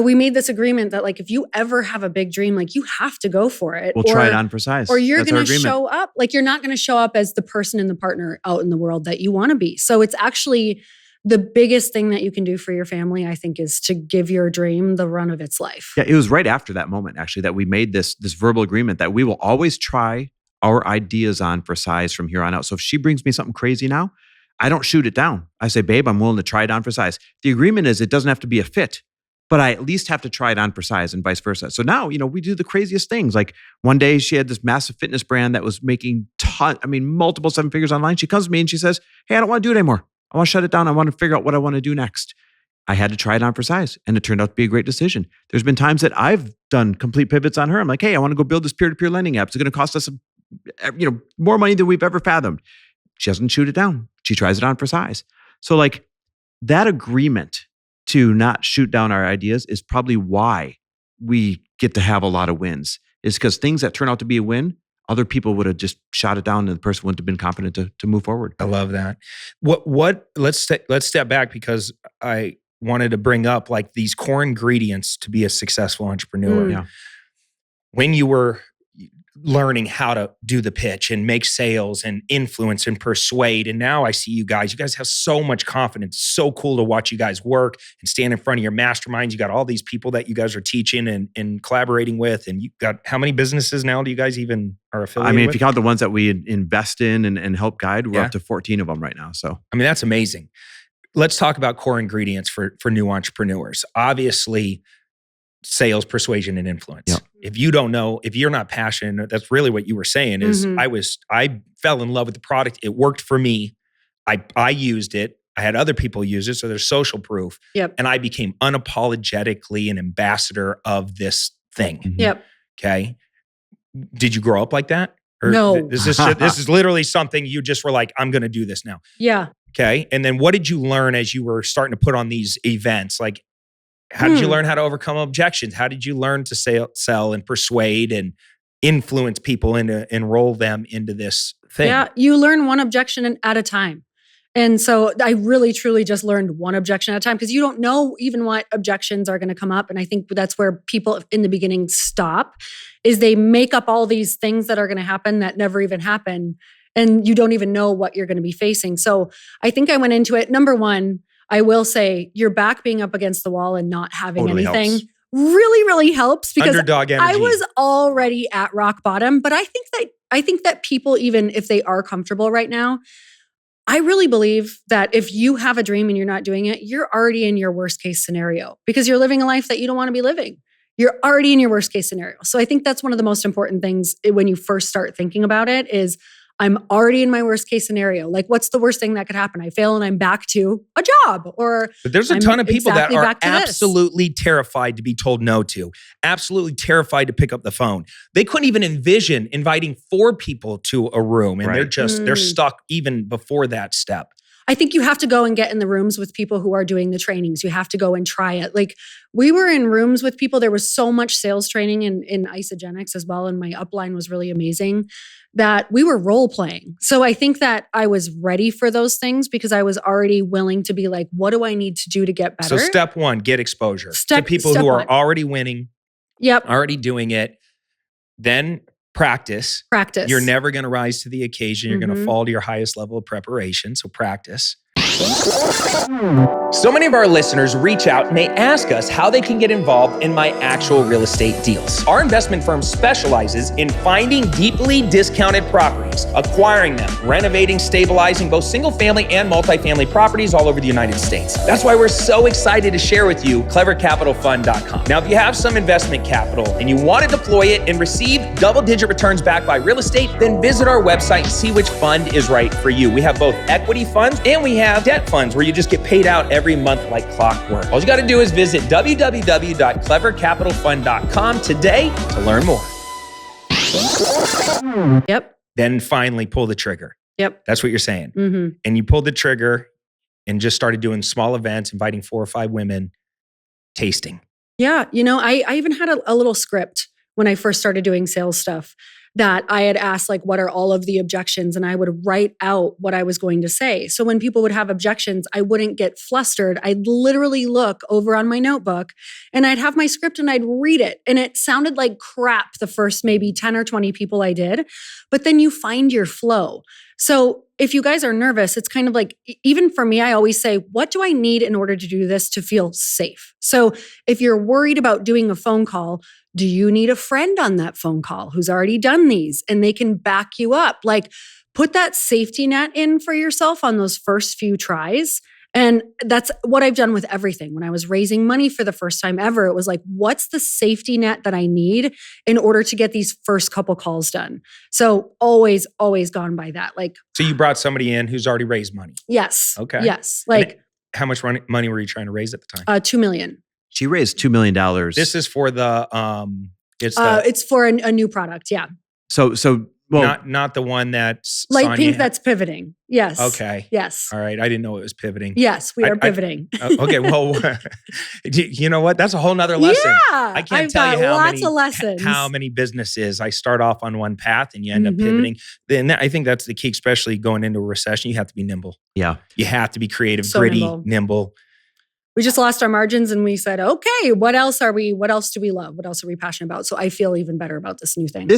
we made this agreement that, like, if you ever have a big dream, like, you have to go for it. We'll try it on for size. Or you're going to show up, like, you're not going to show up as the person and the partner out in the world that you want to be. So it's actually the biggest thing that you can do for your family, I think, is to give your dream the run of its life. Yeah, it was right after that moment, actually, that we made this verbal agreement that we will always try our ideas on for size from here on out. So if she brings me something crazy now, I don't shoot it down. I say, babe, I'm willing to try it on for size. The agreement is it doesn't have to be a fit, but I at least have to try it on for size, and vice versa. So now, we do the craziest things. Like one day she had this massive fitness brand that was making multiple 7 figures online. She comes to me and she says, hey, I don't want to do it anymore. I want to shut it down. I want to figure out what I want to do next. I had to try it on for size, and it turned out to be a great decision. There's been times that I've done complete pivots on her. I'm like, hey, I want to go build this peer-to-peer lending app. It's going to cost us, more money than we've ever fathomed. She doesn't shoot it down. She tries it on for size. So like that agreement to not shoot down our ideas is probably why we get to have a lot of wins. Is because things that turn out to be a win, other people would have just shot it down and the person wouldn't have been confident to move forward. I love that. Let's step back, because I wanted to bring up like these core ingredients to be a successful entrepreneur. Yeah. When you were learning how to do the pitch and make sales and influence and persuade, and now I see you guys have so much confidence. So cool to watch you guys work and stand in front of your masterminds. You got all these people that you guys are teaching and collaborating with, and you got, how many businesses now do you guys even are affiliated with? If you count the ones that we invest in and help guide, we're up to 14 of them right now. So that's amazing. Let's talk about core ingredients for new entrepreneurs. Obviously, sales, persuasion, and influence. Yep. If you don't know, if you're not passionate, that's really what you were saying is I fell in love with the product. It worked for me. I used it. I had other people use it. So there's social proof. Yep. And I became unapologetically an ambassador of this thing. Mm-hmm. Yep. Okay. Did you grow up like that? Or No. This is literally something you just were like, I'm going to do this now. Yeah. Okay. And then what did you learn as you were starting to put on these events? Like, how did you learn how to overcome objections? How did you learn to sell and persuade and influence people and enroll them into this thing? Yeah. You learn one objection at a time. And so I really, truly just learned one objection at a time because you don't know even what objections are going to come up. And I think that's where people in the beginning stop, is they make up all these things that are going to happen that never even happen. And you don't even know what you're going to be facing. So I think I went into it. Number one, I will say your back being up against the wall and not having Totally anything helps. really, really helps because Underdog energy. I was already at rock bottom. But I think that people, even if they are comfortable right now, I really believe that if you have a dream and you're not doing it, you're already in your worst case scenario because you're living a life that you don't want to be living. You're already in your worst case scenario. So I think that's one of the most important things when you first start thinking about it is I'm already in my worst case scenario. Like, what's the worst thing that could happen? I fail and I'm back to a job, or But there's a I'm ton of people exactly that are back to this. absolutely terrified to be told no to, absolutely terrified to pick up the phone. They couldn't even envision inviting 4 people to a room, and Right. they're stuck even before that step. I think you have to go and get in the rooms with people who are doing the trainings. You have to go and try it. Like we were in rooms with people. There was so much sales training in Isagenix as well. And my upline was really amazing that we were role playing. So I think that I was ready for those things because I was already willing to be like, what do I need to do to get better? So step 1, get exposure to Step people who are one. already winning, Yep. already doing it. Then practice. Practice. You're never going to rise to the occasion. You're going to Mhm. fall to your highest level of preparation. So practice. So many of our listeners reach out and they ask us how they can get involved in my actual real estate deals. Our investment firm specializes in finding deeply discounted properties, acquiring them, renovating, stabilizing both single family and multifamily properties all over the United States. That's why we're so excited to share with you clevercapitalfund.com. Now, if you have some investment capital and you want to deploy it and receive double-digit returns backed by real estate, then visit our website and see which fund is right for you. We have both equity funds and we have debt funds where you just get paid out every month like clockwork. All you got to do is visit www.clevercapitalfund.com today to learn more. Yep. Then finally pull the trigger. Yep. That's what you're saying. Mm-hmm. And you pulled the trigger and just started doing small events, inviting 4 or 5 women, tasting. Yeah. I even had a little script when I first started doing sales stuff that I had asked, like, what are all of the objections? And I would write out what I was going to say. So when people would have objections, I wouldn't get flustered. I'd literally look over on my notebook and I'd have my script and I'd read it. And it sounded like crap the first maybe 10 or 20 people I did, but then you find your flow. So if you guys are nervous, it's kind of like, even for me, I always say, what do I need in order to do this to feel safe? So if you're worried about doing a phone call, do you need a friend on that phone call who's already done these and they can back you up? Like, put that safety net in for yourself on those first few tries. And that's what I've done with everything. When I was raising money for the first time ever, it was like, what's the safety net that I need in order to get these first couple calls done? So always gone by that. Like, So you brought somebody in who's already raised money. yes. Okay. Yes. And Like how much money were you trying to raise at the time? $2 million. She raised $2 million. This is for the It's for a new product. Yeah. So well, not the one that's Light Sonia pink had. that's pivoting. Yes. Okay. Yes. All right. I didn't know it was pivoting. Yes, we are pivoting. Okay. Well, you know what? That's a whole nother lesson. Yeah. I can't I've tell you got how lots many, of lessons. how many businesses I start off on one path and you end up Mhm. pivoting. Then I think that's the key, especially going into a recession. You have to be nimble. yeah. You have to be creative, So gritty, nimble. nimble. We just lost our margins and we said, okay, what else do we love? What else are we passionate about? So I feel even better about this new thing.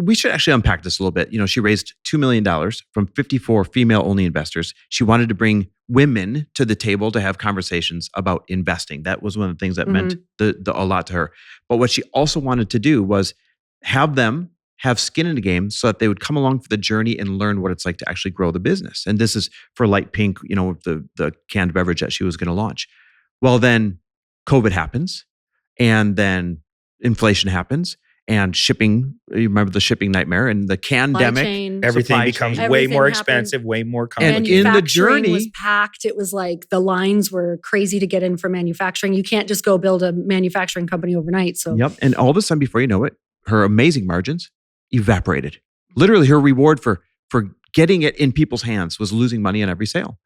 We should actually unpack this a little bit. She raised $2 million from 54 female-only investors. She wanted to bring women to the table to have conversations about investing. That was one of the things that meant a lot to her. But what she also wanted to do was have them have skin in the game so that they would come along for the journey and learn what it's like to actually grow the business. And this is for Light Pink, the canned beverage that she was going to launch. Well, then COVID happens and then inflation happens and shipping, you remember the shipping nightmare and the Supply pandemic. chain. Everything Supply becomes chain. way Everything more happened. expensive, way more And complicated. in the Manufacturing journey- was packed. It was like the lines were crazy to get in for manufacturing. You can't just go build a manufacturing company overnight. So Yep. And all of a sudden, before you know it, her amazing margins evaporated. Literally, her reward for getting it in people's hands was losing money on every sale.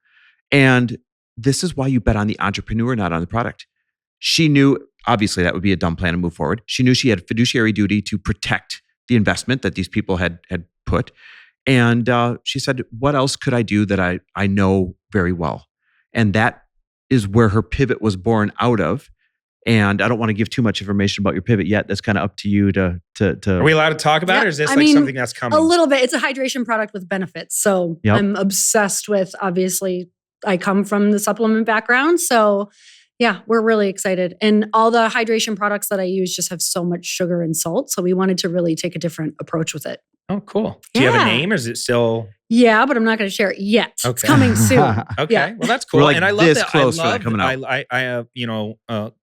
And this is why you bet on the entrepreneur, not on the product. She knew, obviously, that would be a dumb plan to move forward. She knew she had a fiduciary duty to protect the investment that these people had put. And she said, what else could I do that I know very well? And that is where her pivot was born out of. And I don't want to give too much information about your pivot yet. That's kind of up to you to. Are we allowed to talk about it, or is this something that's coming? A little bit. It's a hydration product with benefits. So I'm obsessed with, obviously, I come from the supplement background. So yeah, we're really excited. And all the hydration products that I use just have so much sugar and salt. So we wanted to really take a different approach with it. Oh, cool. Do you have a name, or is it still? Yeah, but I'm not going to share it yet. Okay. It's coming soon. Okay. Yeah. Well, that's cool. We're like and I love this that. close for that coming out. I have,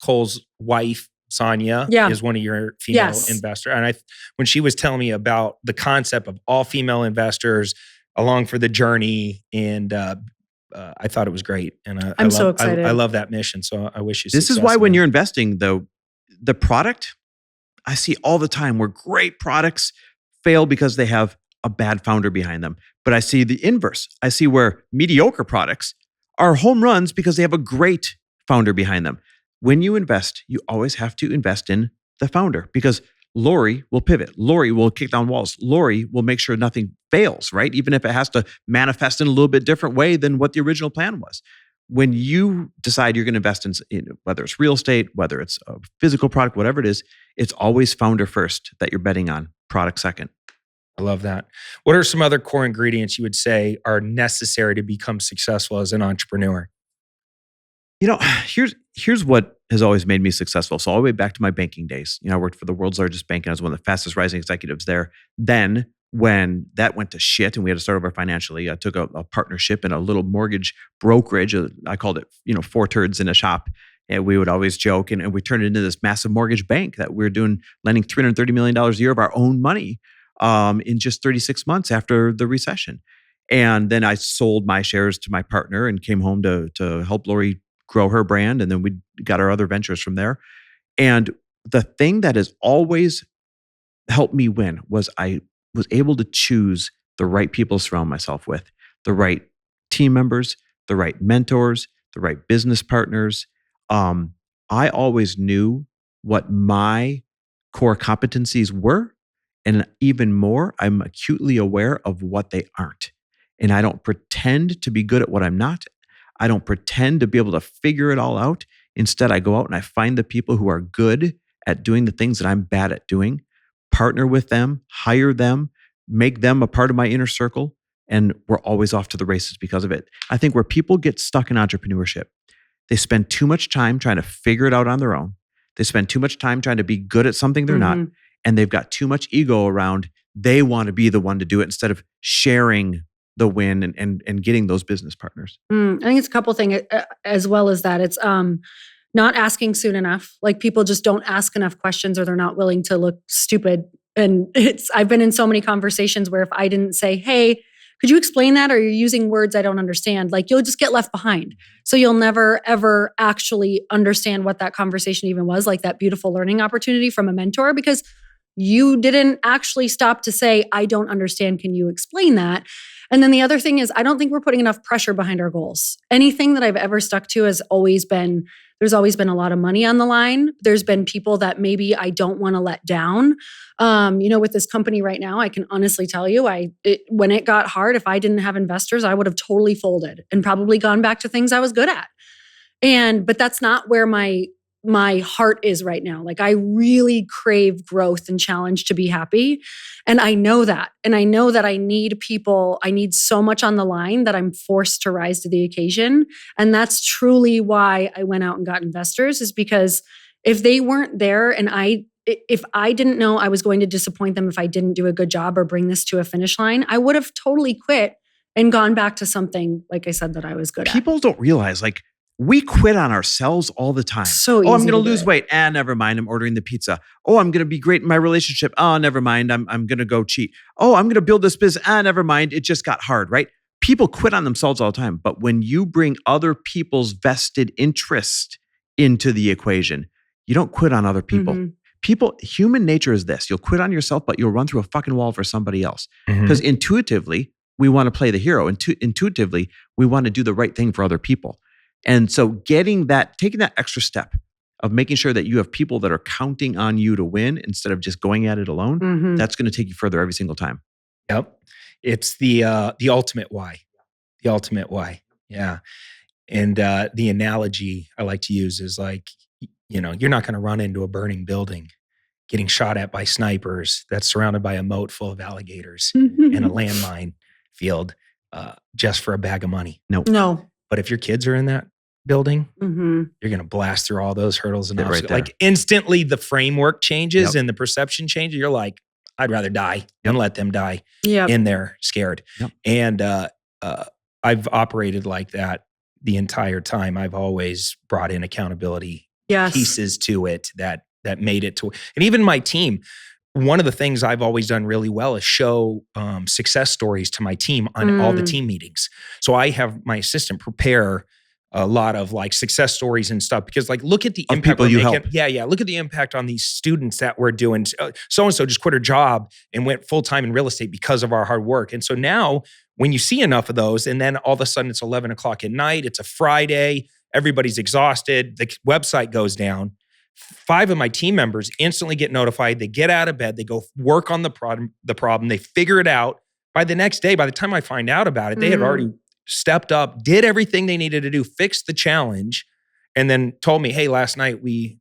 Cole's wife, Sonia, is one of your female investors. And when she was telling me about the concept of all female investors along for the journey, and I thought it was great. And I'm so excited. I love that mission. So I wish you This success is why when in you're investing, though, the product, I see all the time where great products fail because they have a bad founder behind them. But I see the inverse. I see where mediocre products are home runs because they have a great founder behind them. When you invest, you always have to invest in the founder, because Lori will pivot. Lori will kick down walls. Lori will make sure nothing fails, right? Even if it has to manifest in a little bit different way than what the original plan was. When you decide you're going to invest in whether it's real estate, whether it's a physical product, whatever it is, it's always founder first that you're betting on, product second. I love that. What are some other core ingredients you would say are necessary to become successful as an entrepreneur? Here's what has always made me successful. So all the way back to my banking days, I worked for the world's largest bank, and I was one of the fastest rising executives there. Then when that went to shit and we had to start over financially, I took a partnership in a little mortgage brokerage. I called it, 4 turds in a shop. And we would always joke, and we turned it into this massive mortgage bank that we're lending $330 million a year of our own money in just 36 months after the recession. And then I sold my shares to my partner and came home to help Lori grow her brand. And then we got our other ventures from there. And the thing that has always helped me win was I was able to choose the right people to surround myself with, the right team members, the right mentors, the right business partners. I always knew what my core competencies were. And even more, I'm acutely aware of what they aren't. And I don't pretend to be good at what I'm not. I don't pretend to be able to figure it all out. Instead, I go out and I find the people who are good at doing the things that I'm bad at doing, partner with them, hire them, make them a part of my inner circle. And we're always off to the races because of it. I think where people get stuck in entrepreneurship, they spend too much time trying to figure it out on their own. They spend too much time trying to be good at something they're not. And they've got too much ego around. They want to be the one to do it instead of sharing the win and getting those business partners. I think it's a couple things as well as that. It's not asking soon enough. Like, people just don't ask enough questions, or they're not willing to look stupid. And I've been in so many conversations where if I didn't say, hey, could you explain that? Or you're using words I don't understand, like, you'll just get left behind. So you'll never, ever actually understand what that conversation even was, like that beautiful learning opportunity from a mentor, because you didn't actually stop to say, I don't understand. Can you explain that? And then the other thing is, I don't think we're putting enough pressure behind our goals. Anything that I've ever stuck to there's always been a lot of money on the line. There's been people that maybe I don't want to let down. With this company right now, I can honestly tell you, when it got hard, if I didn't have investors, I would have totally folded and probably gone back to things I was good at. But that's not where my heart is right now. Like, I really crave growth and challenge to be happy. And I know that. And I know that I need people. I need so much on the line that I'm forced to rise to the occasion. And that's truly why I went out and got investors, is because if they weren't there and if I didn't know I was going to disappoint them if I didn't do a good job or bring this to a finish line, I would have totally quit and gone back to something, like I said, that I was good at. People don't realize, we quit on ourselves all the time. So easy. I'm going to lose weight. Never mind. I'm ordering the pizza. I'm going to be great in my relationship. Never mind. I'm going to go cheat. I'm going to build this business. Never mind. It just got hard, right? People quit on themselves all the time. But when you bring other people's vested interest into the equation, you don't quit on other people. Human nature is this. You'll quit on yourself, but you'll run through a fucking wall for somebody else. Because intuitively, we want to play the hero. Intuitively, we want to do the right thing for other people. And so taking that extra step of making sure that you have people that are counting on you to win instead of just going at it alone, that's going to take you further every single time. Yep. It's the ultimate why. The ultimate why. Yeah. And the analogy I like to use is like, you're not going to run into a burning building getting shot at by snipers that's surrounded by a moat full of alligators and a landmine field just for a bag of money. No. But if your kids are in that building, Mm-hmm. you're going to blast through all those hurdles and Get right obstacles. there. Like instantly the framework changes Yep. and the perception changes. You're like, I'd rather die than let them die Yep. in there scared. Yep. And I've operated like that the entire time. I've always brought in accountability Yes. pieces to it that made it to, and even my team, one of the things I've always done really well is show success stories to my team on all the team meetings. So I have my assistant prepare a lot of like success stories and stuff because like, look at the Of impact people we're you making. help. Yeah. Look at the impact on these students that we're doing. So-and-so just quit her job and went full-time in real estate because of our hard work. And so now when you see enough of those, and then all of a sudden it's 11 o'clock at night, it's a Friday, everybody's exhausted, the website goes down. 5 of my team members instantly get notified. They get out of bed. They go work on the problem. They figure it out. By the next day, by the time I find out about it, they had already stepped up, did everything they needed to do, fixed the challenge, and then told me, "Hey, last night we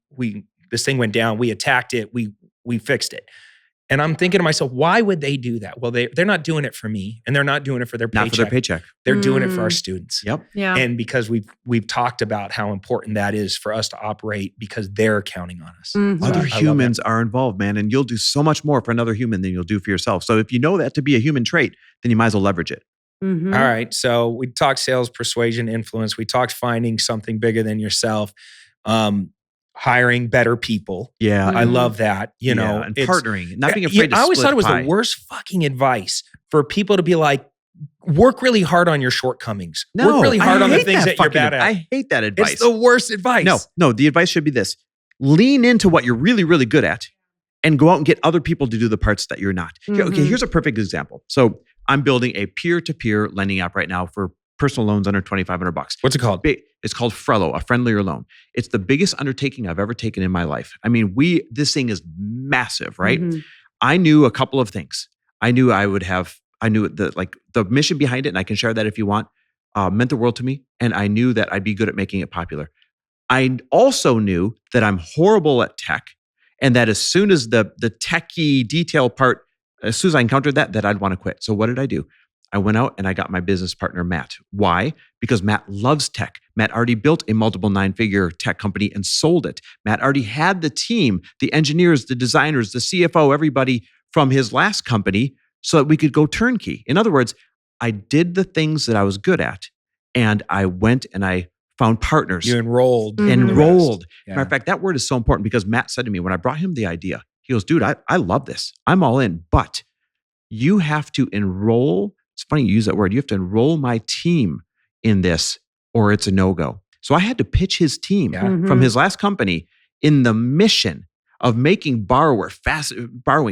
this thing went down. We attacked it. We fixed it." And I'm thinking to myself, why would they do that? Well, they're not doing it for me, and they're not doing it for their paycheck. Not for their paycheck. They're doing it for our students. Yep. Yeah. And because we've talked about how important that is for us to operate because they're counting on us. Mhm. So I Other love humans are involved, man, and you'll do so much more for another human than you'll do for yourself. So if you know that to be a human trait, then you might as well leverage it. Mhm. All right. So we talked sales, persuasion, influence. We talked finding something bigger than yourself, hiring better people. Yeah. I love that. You know, and it's- partnering, not being afraid to I always split thought it was pie. the worst fucking advice for people to be like, work really hard on your shortcomings. work really hard on the things that you're bad at. I hate that advice. It's the worst advice. No, the advice should be this. Lean into what you're really, really good at and go out and get other people to do the parts that you're not. Okay, Mhm. here's a perfect example. So I'm building a peer-to-peer lending app right now for personal loans under $2,500. What's it called? It's called Frello, a friendlier loan. It's the biggest undertaking I've ever taken in my life. I mean, this thing is massive, right? Mhm. I knew a couple of things. I knew the mission behind it, and I can share that if you want, meant the world to me. And I knew that I'd be good at making it popular. I also knew that I'm horrible at tech, and that as soon as the techie detail part, as soon as I encountered that I'd want to quit. So what did I do? I went out and I got my business partner, Matt. Why? Because Matt loves tech. Matt already built a multiple 9-figure tech company and sold it. Matt already had the team, the engineers, the designers, the CFO, everybody from his last company so that we could go turnkey. In other words, I did the things that I was good at, and I went and I found partners. You enrolled. Mhm. in the rest. Enrolled. Yeah. Matter of fact, that word is so important because Matt said to me when I brought him the idea, he goes, dude, I love this. I'm all in, but you have to enroll. It's funny you use that word. You have to enroll my team in this or it's a no-go. So I had to pitch his team Yeah. Mhm. from his last company in the mission of making borrowing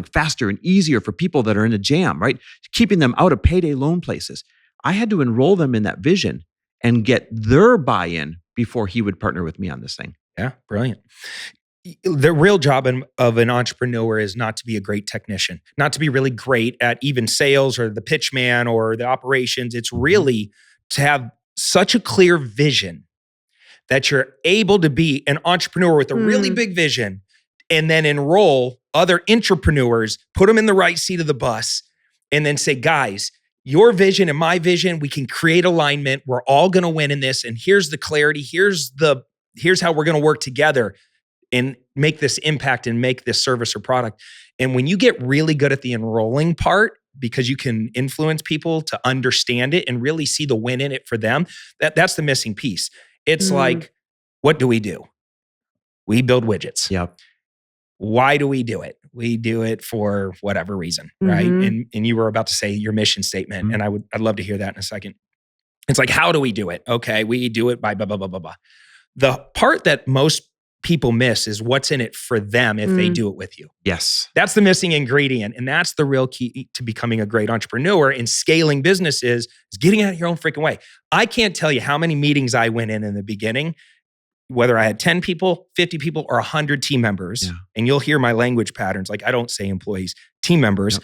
faster and easier for people that are in a jam, right? Keeping them out of payday loan places. I had to enroll them in that vision and get their buy-in before he would partner with me on this thing. Yeah, brilliant. The real job of an entrepreneur is not to be a great technician, not to be really great at even sales or the pitch man or the operations. It's really to have such a clear vision that you're able to be an entrepreneur with a really big vision and then enroll other entrepreneurs, put them in the right seat of the bus, and then say, guys, your vision and my vision, we can create alignment. We're all going to win in this. And here's the clarity. Here's how we're going to work together and make this impact and make this service or product. And when you get really good at the enrolling part, because you can influence people to understand it and really see the win in it for them, that's the missing piece. It's like, what do? We build widgets. Yep. Why do we do it? We do it for whatever reason, right? And you were about to say your mission statement, and I'd love to hear that in a second. It's like, how do we do it? Okay, we do it by blah, blah, blah, blah, blah. The part that most people miss is what's in it for them if they do it with you. Yes. That's the missing ingredient. And that's the real key to becoming a great entrepreneur and scaling businesses is getting out of your own freaking way. I can't tell you how many meetings I went in the beginning, whether I had 10 people, 50 people, or 100 team members. Yeah. And you'll hear my language patterns. Like I don't say employees, team members.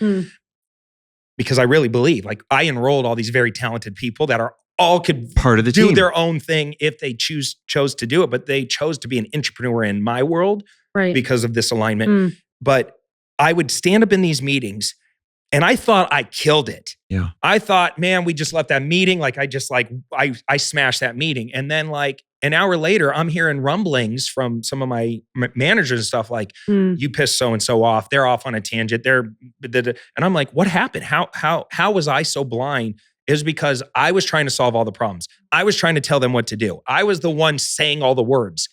because I really believe, like, I enrolled all these very talented people that are all could Part of the do team. their own thing if they chose to do it, but they chose to be an entrepreneur in my world Right. because of this alignment. But I would stand up in these meetings and I thought I killed it. Yeah. I thought, man, we just left that meeting. Like I smashed that meeting. And then like an hour later, I'm hearing rumblings from some of my managers and stuff like, you pissed so-and-so off. They're off on a tangent. And I'm like, what happened? How was I so blind? It was because I was trying to solve all the problems. I was trying to tell them what to do. I was the one saying all the words.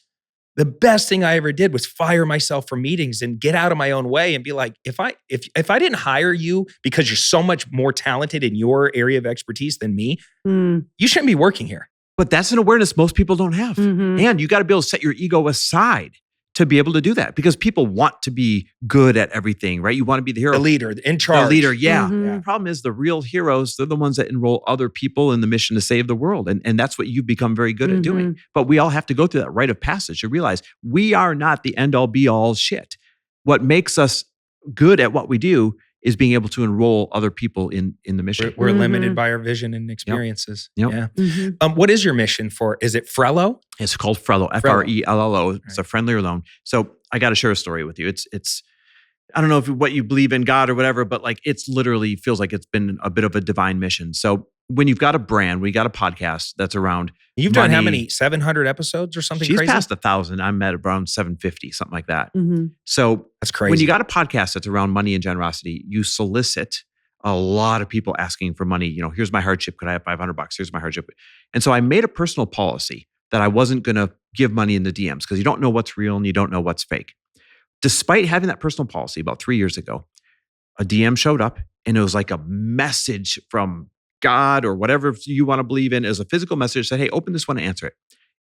The best thing I ever did was fire myself from meetings and get out of my own way and be like, if I didn't hire you because you're so much more talented in your area of expertise than me, you shouldn't be working here. But that's an awareness most people don't have. And you got to be able to set your ego aside to be able to do that, because people want to be good at everything, right? You want to be the hero. The leader, in charge. The leader, yeah. Mhm. The problem is the real heroes, they're the ones that enroll other people in the mission to save the world. And that's what you've become very good at doing. But we all have to go through that rite of passage to realize we are not the end all be all shit. What makes us good at what we do is being able to enroll other people in the mission. We're limited by our vision and experiences. Yep. Yeah. What is your mission for? Is it Frello? It's called Frello, Frello. It's a friendlier loan. So I got to share a story with you. It's I don't know what you believe in God or whatever, but like it's literally feels like it's been a bit of a divine mission. So when you've got a brand, we got a podcast that's around. You've done how many? 700 episodes or something She's crazy? past 1,000. I'm at around 750, something like that. So that's crazy. When you got a podcast that's around money and generosity, you solicit a lot of people asking for money. You know, here's my hardship. Could I have $500? Here's my hardship. And so I made a personal policy that I wasn't going to give money in the DMs because you don't know what's real and you don't know what's fake. Despite having that personal policy about 3 years ago, a DM showed up and it was like a message from God or whatever you want to believe in, as a physical message, said, hey, open this one and answer it.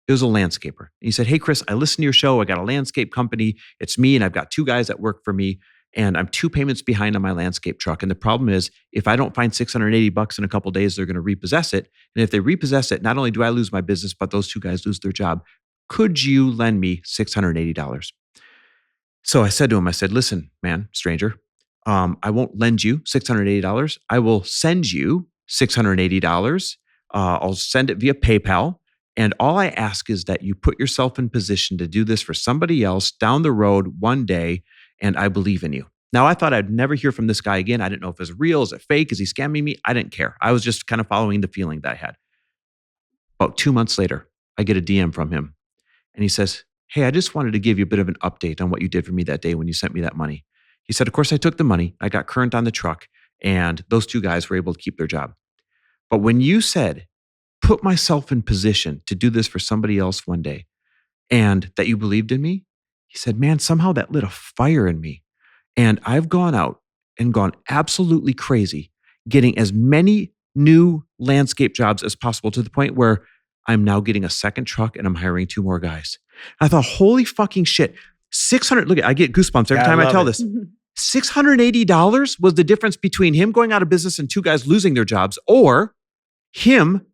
It was a landscaper. He said, hey, Chris, I listened to your show. I got a landscape company. It's me and I've got 2 guys that work for me and I'm 2 payments behind on my landscape truck. And the problem is if I don't find $680 in a couple of days, they're going to repossess it. And if they repossess it, not only do I lose my business, but those 2 guys lose their job. Could you lend me $680? So I said to him, I said, listen, man, stranger, I won't lend you $680. I will send you $680. I'll send it via PayPal. And all I ask is that you put yourself in position to do this for somebody else down the road one day. And I believe in you. Now, I thought I'd never hear from this guy again. I didn't know if it was real. Is it fake? Is he scamming me? I didn't care. I was just kind of following the feeling that I had. About 2 months later, I get a DM from him. And he says, hey, I just wanted to give you a bit of an update on what you did for me that day when you sent me that money. He said, of course, I took the money. I got current on the truck. And those 2 guys were able to keep their job. But when you said, put myself in position to do this for somebody else one day, and that you believed in me, he said, man, somehow that lit a fire in me. And I've gone out and gone absolutely crazy, getting as many new landscape jobs as possible to the point where I'm now getting a second truck and I'm hiring 2 more guys. I thought, holy fucking shit. 600, look, I get goosebumps every time I tell this. $680 was the difference between him going out of business and 2 guys losing their jobs, or him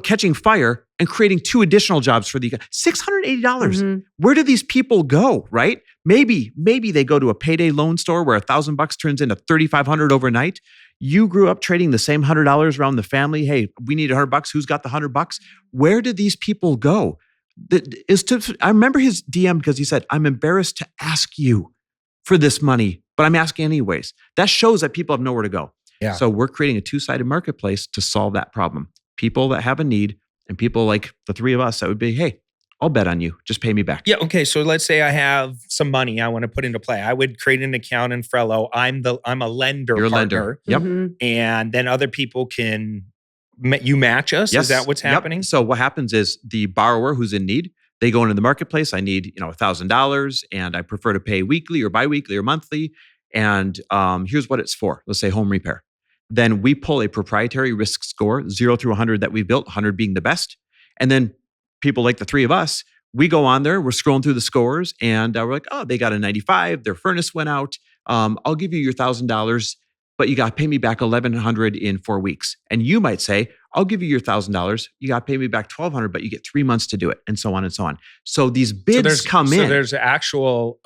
catching fire and creating 2 additional jobs for the guy. $680. Where do these people go, right? Maybe they go to a payday loan store where $1,000 turns into $3,500 overnight. You grew up trading the same $100 around the family. Hey, we need $100. Who's got the $100? Where do these people go? I remember his DM because he said, I'm embarrassed to ask you for this money, but I'm asking anyways. That shows that people have nowhere to go. Yeah. So we're creating a 2-sided marketplace to solve that problem. People that have a need and people like the 3 of us that would be, hey, I'll bet on you. Just pay me back. Yeah. Okay. So let's say I have some money I want to put into play. I would create an account in Frello. I'm a lender. You're a partner, lender. Yep. And then other people can, you match us? Yes. Is that what's happening? So what happens is the borrower who's in need, they go into the marketplace. I need, $1,000 and I prefer to pay weekly or biweekly or monthly. And here's what it's for. Let's say home repair. Then we pull a proprietary risk score, 0 through 100 that we've built, 100 being the best. And then people like the 3 of us, we go on there, we're scrolling through the scores and we're like, oh, they got a 95, their furnace went out. I'll give you your $1,000, but you got to pay me back $1,100 in 4 weeks. And you might say, I'll give you your $1,000. You got to pay me back $1,200, but you get 3 months to do it, and so on and so on. So these bids come in. So there's actual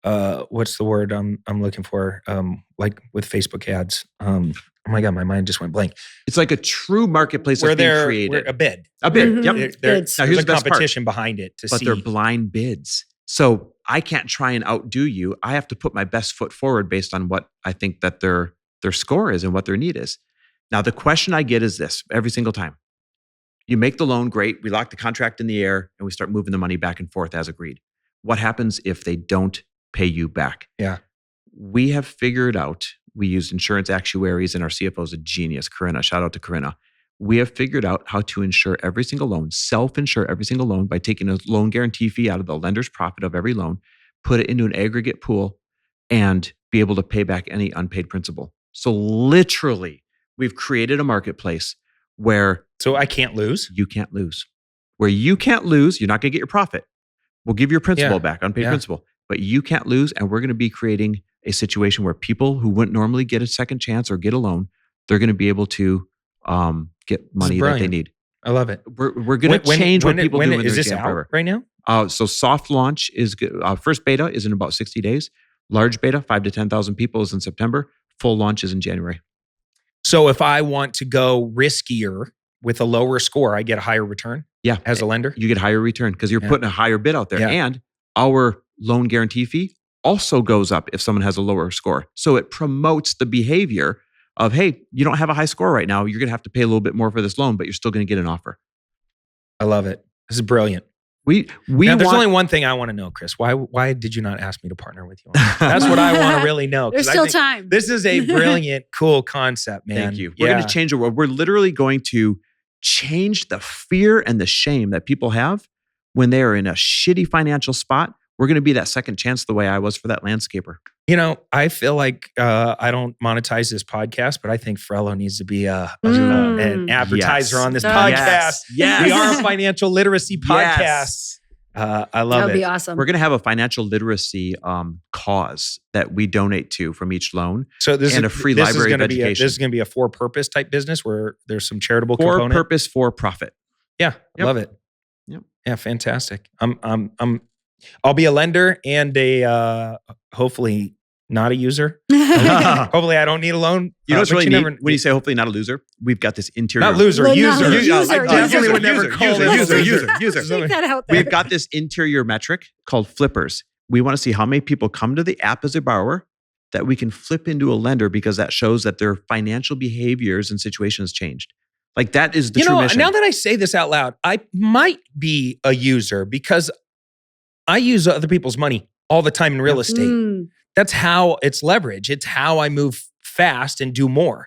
what's the word I'm looking for? Like with Facebook ads. Oh my God, my mind just went blank. It's like a true marketplace Where that's being they're created. a bid. A bid. Mhm. Yep. There- Bids. Now, here's There's a the best part. competition behind it to But see. they're blind bids. So I can't try and outdo you. I have to put my best foot forward based on what I think that their score is and what their need is. Now, the question I get is this every single time. You make the loan, great. We lock the contract in the air and we start moving the money back and forth as agreed. What happens if they don't pay you back? Yeah. We have figured out, we used insurance actuaries and our CFO is a genius, Corinna. Shout out to Corinna. We have figured out how to insure every single loan, self-insure every single loan by taking a loan guarantee fee out of the lender's profit of every loan, put it into an aggregate pool, and be able to pay back any unpaid principal. So literally, we've created a marketplace where So I can't lose. you can't lose. Where you can't lose, you're not going to get your profit. We'll give your principal Yeah. back, unpaid Yeah. principal, but you can't lose. And we're going to be creating a situation where people who wouldn't normally get a second chance or get a loan, they're going to be able to get money that they brilliant. need. I love it. We're going to change what people do when is they're this jam out forever. right now? So soft launch is first beta is in about 60 days. Large beta, 5 to 10,000 people, is in September. Full launch is in January. So if I want to go riskier with a lower score, I get a higher return Yeah, as a lender. you get higher return because you're Yeah. putting a higher bid out there. Yeah. And our loan guarantee fee also goes up if someone has a lower score. So it promotes the behavior of, hey, you don't have a high score right now. You're going to have to pay a little bit more for this loan, but you're still going to get an offer. I love it. This is brilliant. We Now, there's want, only one thing I want to know, Chris. Why did you not ask me to partner with you on that? That's what I want to really know. 'Cause There's I still think time. This is a brilliant, cool concept, man. Thank you. We're going to change the world. We're literally going to change the fear and the shame that people have when they are in a shitty financial spot. We're going to be that second chance the way I was for that landscaper. You know, I feel like I don't monetize this podcast, but I think Frello needs to be an advertiser Yes. on this Yes. podcast. Yes. We are a financial literacy podcast. Yes. I love That would it. be awesome. We're going to have a financial literacy cause that we donate to from each loan. So this and is a free this is library of gonna be education. this is going to be a for-purpose type business where there's some charitable For component. purpose, for profit. Yeah, Yep. love it. Yep. Yeah, fantastic. I'll be a lender and a hopefully not a user. Hopefully, I don't need a loan. You know what's but really never- neat? When you say hopefully not a loser, we've got this interior. not loser, Well, user. no, User. user, I definitely user, would never user, call user, it user, user. user. Take that out there. We've got this interior metric called flippers. We want to see how many people come to the app as a borrower that we can flip into a lender because that shows that their financial behaviors and situations changed. Like that is the You true know, mission. now that I say this out loud, I might be a user because I use other people's money all the time in real estate. Mm. That's how it's leverage. It's how I move fast and do more.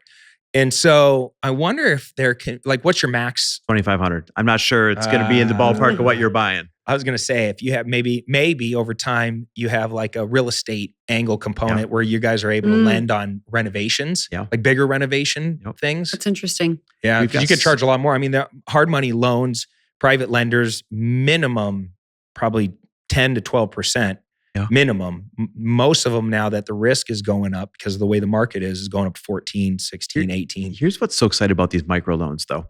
And so I wonder if there can, like, what's your max? 2,500. I'm not sure it's going to be in the ballpark of what you're buying. I was going to say, if you have maybe over time, you have like a real estate angle component where you guys are able to lend on renovations, like bigger renovation things. That's interesting. Yeah, We've because you got could charge a lot more. I mean, the hard money loans, private lenders, minimum probably 10 to 12%. Yeah. Minimum. Most of them now that the risk is going up because of the way the market is going up 14, 16, 18. Here's what's so exciting about these microloans, though,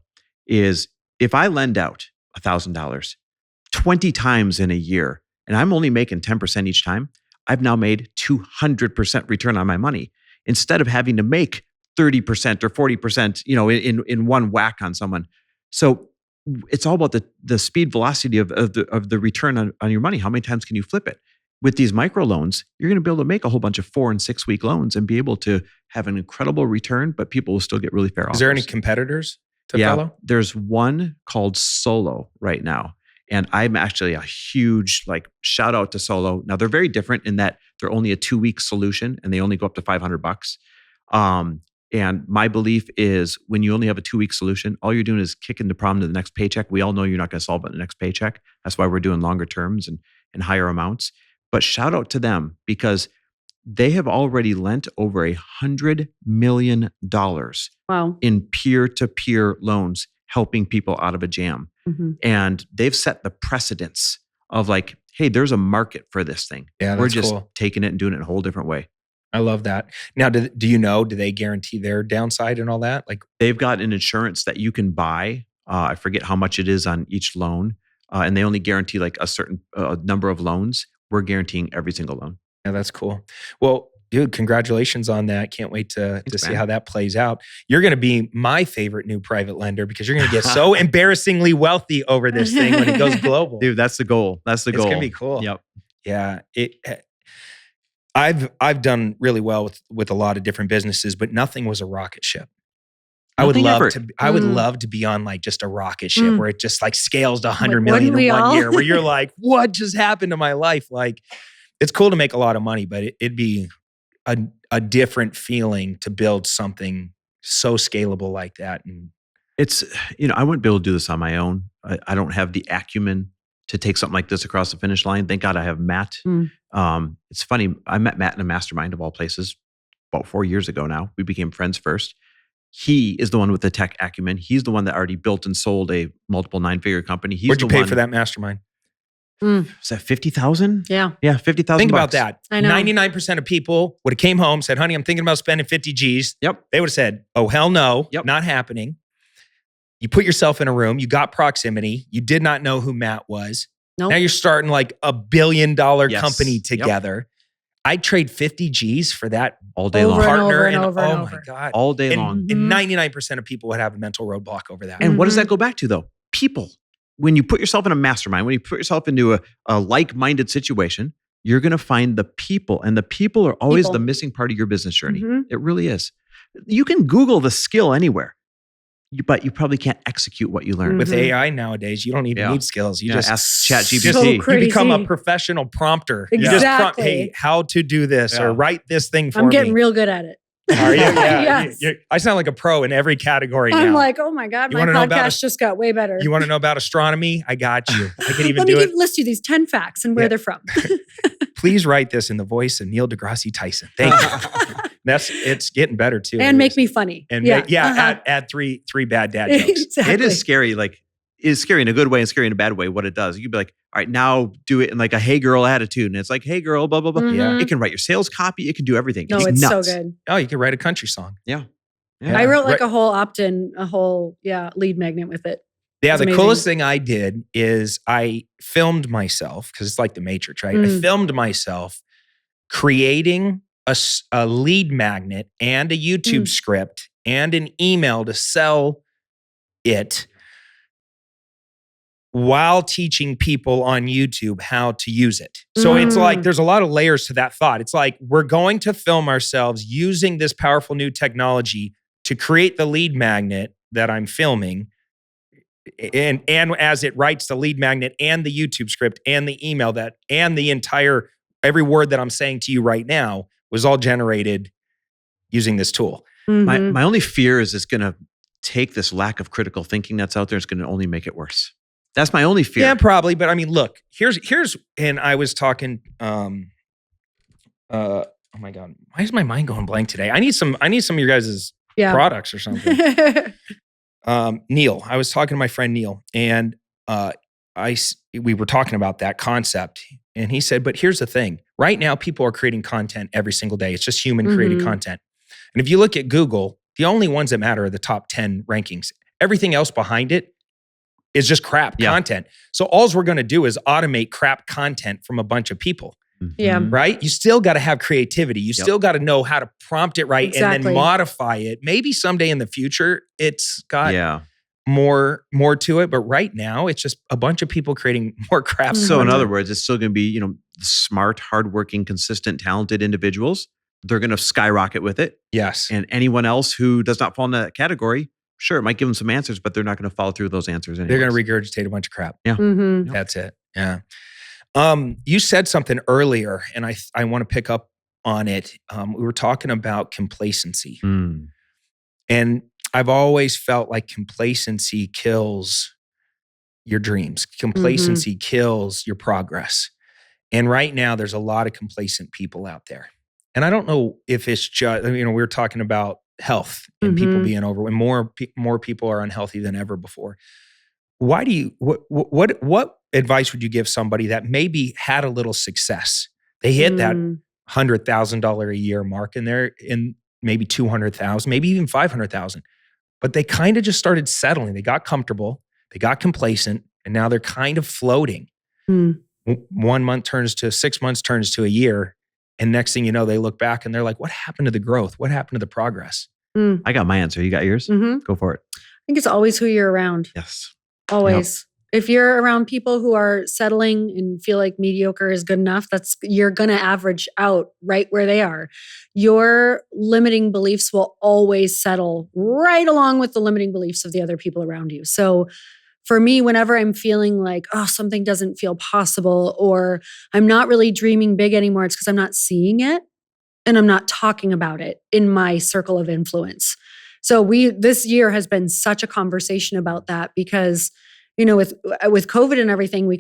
is if I lend out $1,000 20 times in a year, and I'm only making 10% each time, I've now made 200% return on my money instead of having to make 30% or 40%, in one whack on someone. So it's all about the speed velocity of the return on your money. How many times can you flip it? With these microloans, you're going to be able to make a whole bunch of 4 and 6 week loans and be able to have an incredible return, but people will still get really fair offers. Is there any competitors to follow? There's one called Solo right now. And I'm actually a huge shout out to Solo. Now they're very different in that they're only a 2-week solution and they only go up to $500. And my belief is when you only have a 2-week solution, all you're doing is kicking the problem to the next paycheck. We all know you're not going to solve it in the next paycheck. That's why we're doing longer terms and higher amounts. But shout out to them because they have already lent over $100 million Wow. in peer-to-peer loans, helping people out of a jam. Mm-hmm. And they've set the precedence of hey, there's a market for this thing. Yeah, We're that's just cool. taking it and doing it in a whole different way. I love that. Now, do they guarantee their downside and all that? They've got an insurance that you can buy. I forget how much it is on each loan. And they only guarantee a certain number of loans. We're guaranteeing every single loan. Yeah, that's cool. Well, dude, congratulations on that. Can't wait to see man. how that plays out. You're going to be my favorite new private lender because you're going to get so embarrassingly wealthy over this thing when it goes global. Dude, that's the goal. That's the goal. It's going to be cool. Yep. Yeah. I've done really well with a lot of different businesses, but nothing was a rocket ship. I would love to be on like just a rocket ship where it just like scales to 100 million in 1 year, where you're like, what just happened to my life? Like, it's cool to make a lot of money, but it'd be a different feeling to build something so scalable like that. And it's, I wouldn't be able to do this on my own. I don't have the acumen to take something like this across the finish line. Thank God I have Matt. It's funny. I met Matt in a mastermind of all places about 4 years ago now. We became friends first. He is the one with the tech acumen. He's the one that already built and sold a multiple 9-figure company. Where'd you pay for that mastermind? Was that 50,000? Yeah. Yeah, 50,000. Think about that. I know. 99% of people would have came home, said, honey, I'm thinking about spending 50 G's. Yep. They would have said, oh, hell no, not happening. You put yourself in a room, you got proximity, you did not know who Matt was. Nope. Now you're starting like $1 billion company together. I'd trade 50 G's for that all day over long. Partner and and over oh and my over. God. All day long. And 99% of people would have a mental roadblock over that. And what does that go back to though? People. When you put yourself in a mastermind, when you put yourself into a like-minded situation, you're going to find the people. And the people are always the missing part of your business journey. It really is. You can Google the skill anywhere, but you probably can't execute what you learn. With AI nowadays, you don't even need skills. You just ask ChatGPT. So you crazy. become a professional prompter. You just prompt, hey, how to do this or write this thing for me. I'm getting real good at it. Are you? Yeah. Yes. I sound like a pro in every category now. I'm like, oh my God, my podcast just got way better. You want to know about astronomy? I got you. I can even Let do me it. list you these 10 facts and where they're from. Please write this in the voice of Neil deGrasse Tyson. Thank you. It's getting better too. And make me funny. And add three bad dad jokes. Exactly. It is scary. Like, it's scary in a good way and scary in a bad way. What it does, you'd be like, all right, now do it in like a hey girl attitude, and it's like, hey girl, blah blah blah. Yeah. It can write your sales copy. It can do everything. No, it's so good. Oh, you can write a country song. Yeah. I wrote like a whole opt-in, a whole lead magnet with it. Yeah, It's the amazing. coolest thing I did is I filmed myself, because it's like the Matrix, right? I filmed myself creating a lead magnet and a YouTube script and an email to sell it while teaching people on YouTube how to use it. So it's like, there's a lot of layers to that thought. It's like, we're going to film ourselves using this powerful new technology to create the lead magnet that I'm filming. And as it writes the lead magnet and the YouTube script and the email and the entire, every word that I'm saying to you right now was all generated using this tool. My only fear is it's going to take this lack of critical thinking that's out there. It's going to only make it worse. That's my only fear. Yeah, probably. But I mean, look, here's, and I was talking, oh my God, why is my mind going blank today? I need some of your guys' products or something. Neil, I was talking to my friend Neil, and we were talking about that concept, and he said, but here's the thing. Right now, people are creating content every single day. It's just human created content. And if you look at Google, the only ones that matter are the top 10 rankings. Everything else behind it is just crap content. So all we're going to do is automate crap content from a bunch of people. Yeah. Right? You still got to have creativity. You still got to know how to prompt it right and then modify it. Maybe someday in the future, it's got more to it. But right now, it's just a bunch of people creating more crap. So in other words, it's still going to be, smart, hardworking, consistent, talented individuals. They're going to skyrocket with it. Yes. And anyone else who does not fall in that category, sure, it might give them some answers, but they're not going to follow through those answers anyways. They're going to regurgitate a bunch of crap. Yeah. That's it. Yeah. You said something earlier, and I want to pick up on it. We were talking about complacency. And I've always felt like complacency kills your dreams. Complacency kills your progress. And right now, there's a lot of complacent people out there. And I don't know if it's just, we were talking about health and people being overwhelmed. More people are unhealthy than ever before. Why do you, what advice would you give somebody that maybe had a little success? They hit that $100,000 a year mark, and they're in maybe 200,000, maybe even 500,000, but they kind of just started settling. They got comfortable, they got complacent, and now they're kind of floating. 1 month turns to 6 months, turns to a year, And next thing you know, they look back and they're like, what happened to the growth? What happened to the progress? I got my answer. You got yours? Go for it. I think it's always who you're around. Yes. Always. If you're around people who are settling and feel like mediocre is good enough, you're going to average out right where they are. Your limiting beliefs will always settle right along with the limiting beliefs of the other people around you. So for me, whenever I'm feeling like, oh, something doesn't feel possible, or I'm not really dreaming big anymore, it's because I'm not seeing it and I'm not talking about it in my circle of influence. So this year has been such a conversation about that because with COVID and everything,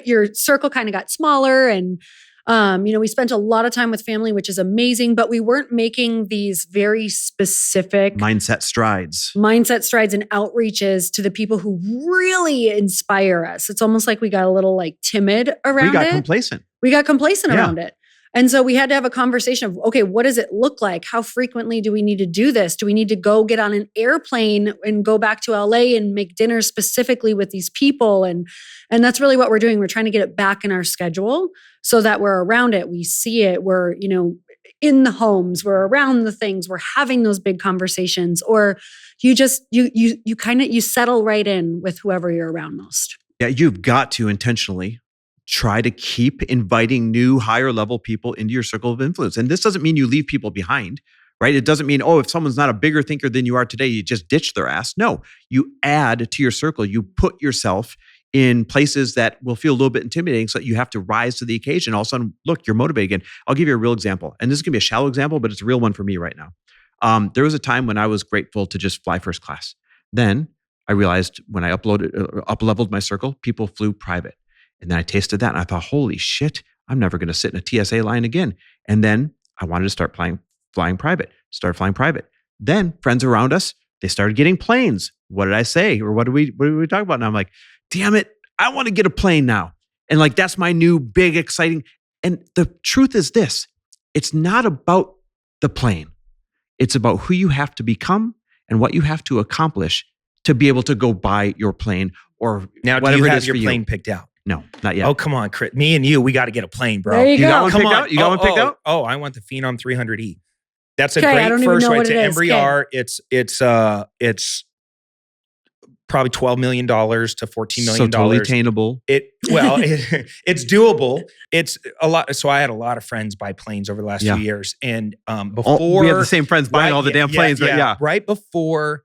your circle kind of got smaller, and we spent a lot of time with family, which is amazing, but we weren't making these very specific mindset strides and outreaches to the people who really inspire us. It's almost like we got a little like timid around it. We got complacent around it. And so we had to have a conversation of, okay, what does it look like? How frequently do we need to do this? Do we need to go get on an airplane and go back to LA and make dinner specifically with these people? And that's really what we're doing. We're trying to get it back in our schedule so that we're around it. We see it. We're, in the homes, we're around the things, we're having those big conversations, or you just, you settle right in with whoever you're around most. Yeah. You've got to intentionally try to keep inviting new higher level people into your circle of influence. And this doesn't mean you leave people behind, right? It doesn't mean, if someone's not a bigger thinker than you are today, you just ditch their ass. No, you add to your circle. You put yourself in places that will feel a little bit intimidating so that you have to rise to the occasion. All of a sudden, look, you're motivated again. I'll give you a real example. And this is going to be a shallow example, but it's a real one for me right now. There was a time when I was grateful to just fly first class. Then I realized when I up-leveled my circle, people flew private. And then I tasted that and I thought, holy shit, I'm never going to sit in a TSA line again. And then I wanted to start flying private, started flying private. Then friends around us, they started getting planes. What did I say? Or what did we talk about? And I'm like, damn it, I want to get a plane now. And like, that's my new big exciting. And the truth is this, it's not about the plane. It's about who you have to become and what you have to accomplish to be able to go buy your plane or now, whatever do you it have is your for plane you. picked out? No, not yet. Oh, come on, Chris. Me and you, we got to get a plane, bro. There you go. got one Come picked on. out? You got one picked out? Oh, I want the Phenom 300E. That's a Okay, I great don't even first know one. what It's an it is. Embraer. It's probably $12 million to $14 million. So totally attainable. It's doable. It's a lot. So I had a lot of friends buy planes over the last few years. And before we have the same friends buying all the damn planes, but yeah. Right before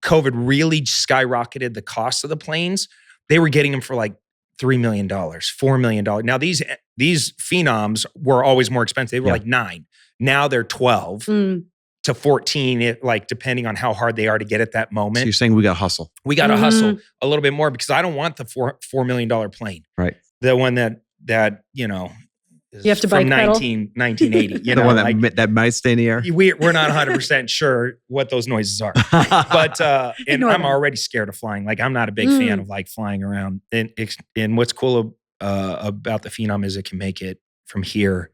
COVID really skyrocketed the cost of the planes, they were getting them for like $3 million, $4 million. Now these Phenoms were always more expensive. They were like 9. Now they're 12 to 14, depending on how hard they are to get at that moment. So you're saying we got to hustle. We got to hustle a little bit more because I don't want the $4 million plane. Right. The one that is you have to buy from 1980. The one that might stay in the air. We're not 100% sure what those noises are. But and I'm already scared of flying. Like I'm not a big fan of like flying around. And what's cool about the Phenom is it can make it from here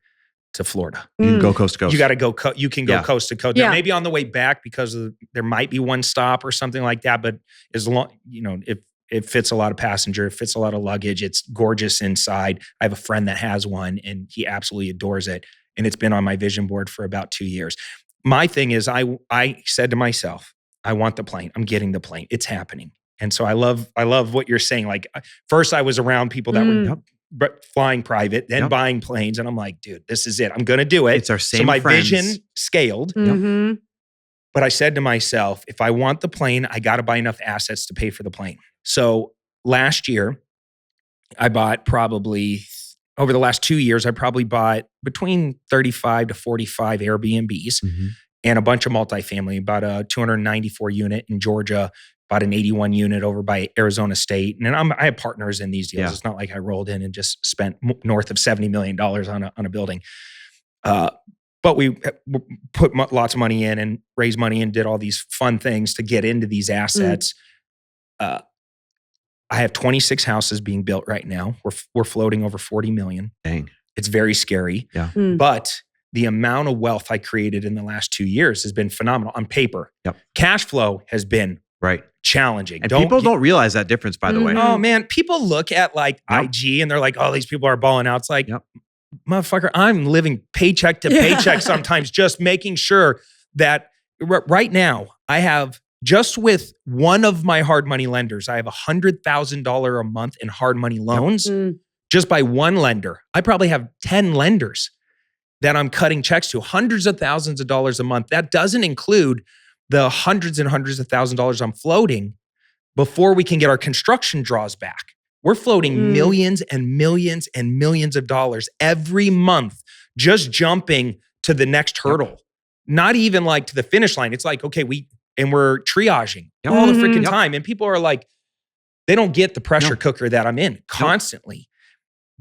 to Florida. You can go coast to coast. You got to go. You can go coast to coast. Yeah. Now, maybe on the way back because there might be one stop or something like that. But as long if it fits a lot of passenger, it fits a lot of luggage. It's gorgeous inside. I have a friend that has one and he absolutely adores it. And it's been on my vision board for about 2 years. My thing is I said to myself, I want the plane. I'm getting the plane. It's happening. And so I love what you're saying. Like first I was around people that were flying private, then buying planes. And I'm like, dude, this is it. I'm going to do it. It's our same So my friends. vision scaled. But I said to myself, if I want the plane, I got to buy enough assets to pay for the plane. So last year, I bought over the last 2 years, I probably bought between 35 to 45 Airbnbs and a bunch of multifamily, about a 294 unit in Georgia, about an 81 unit over by Arizona State. And I have partners in these deals. Yeah. It's not like I rolled in and just spent north of $70 million on a building. But we put lots of money in and raised money and did all these fun things to get into these assets. I have 26 houses being built right now. We're floating over 40 million. Dang. It's very scary. Yeah. But the amount of wealth I created in the last 2 years has been phenomenal on paper. Yep. Cash flow has been challenging. And people don't realize that difference, by the way. Oh man, people look at like IG and they're like, oh, these people are balling out. It's like, motherfucker, I'm living paycheck to paycheck sometimes, just making sure that right now I have, just with one of my hard money lenders, I have $100,000 a month in hard money loans just by one lender. I probably have 10 lenders that I'm cutting checks to, hundreds of thousands of dollars a month. That doesn't include the hundreds and hundreds of thousands of dollars I'm floating before we can get our construction draws back. We're floating millions and millions and millions of dollars every month, just jumping to the next hurdle. Not even like to the finish line. It's like, okay, we're triaging all the freaking time. And people are like, they don't get the pressure cooker that I'm in constantly.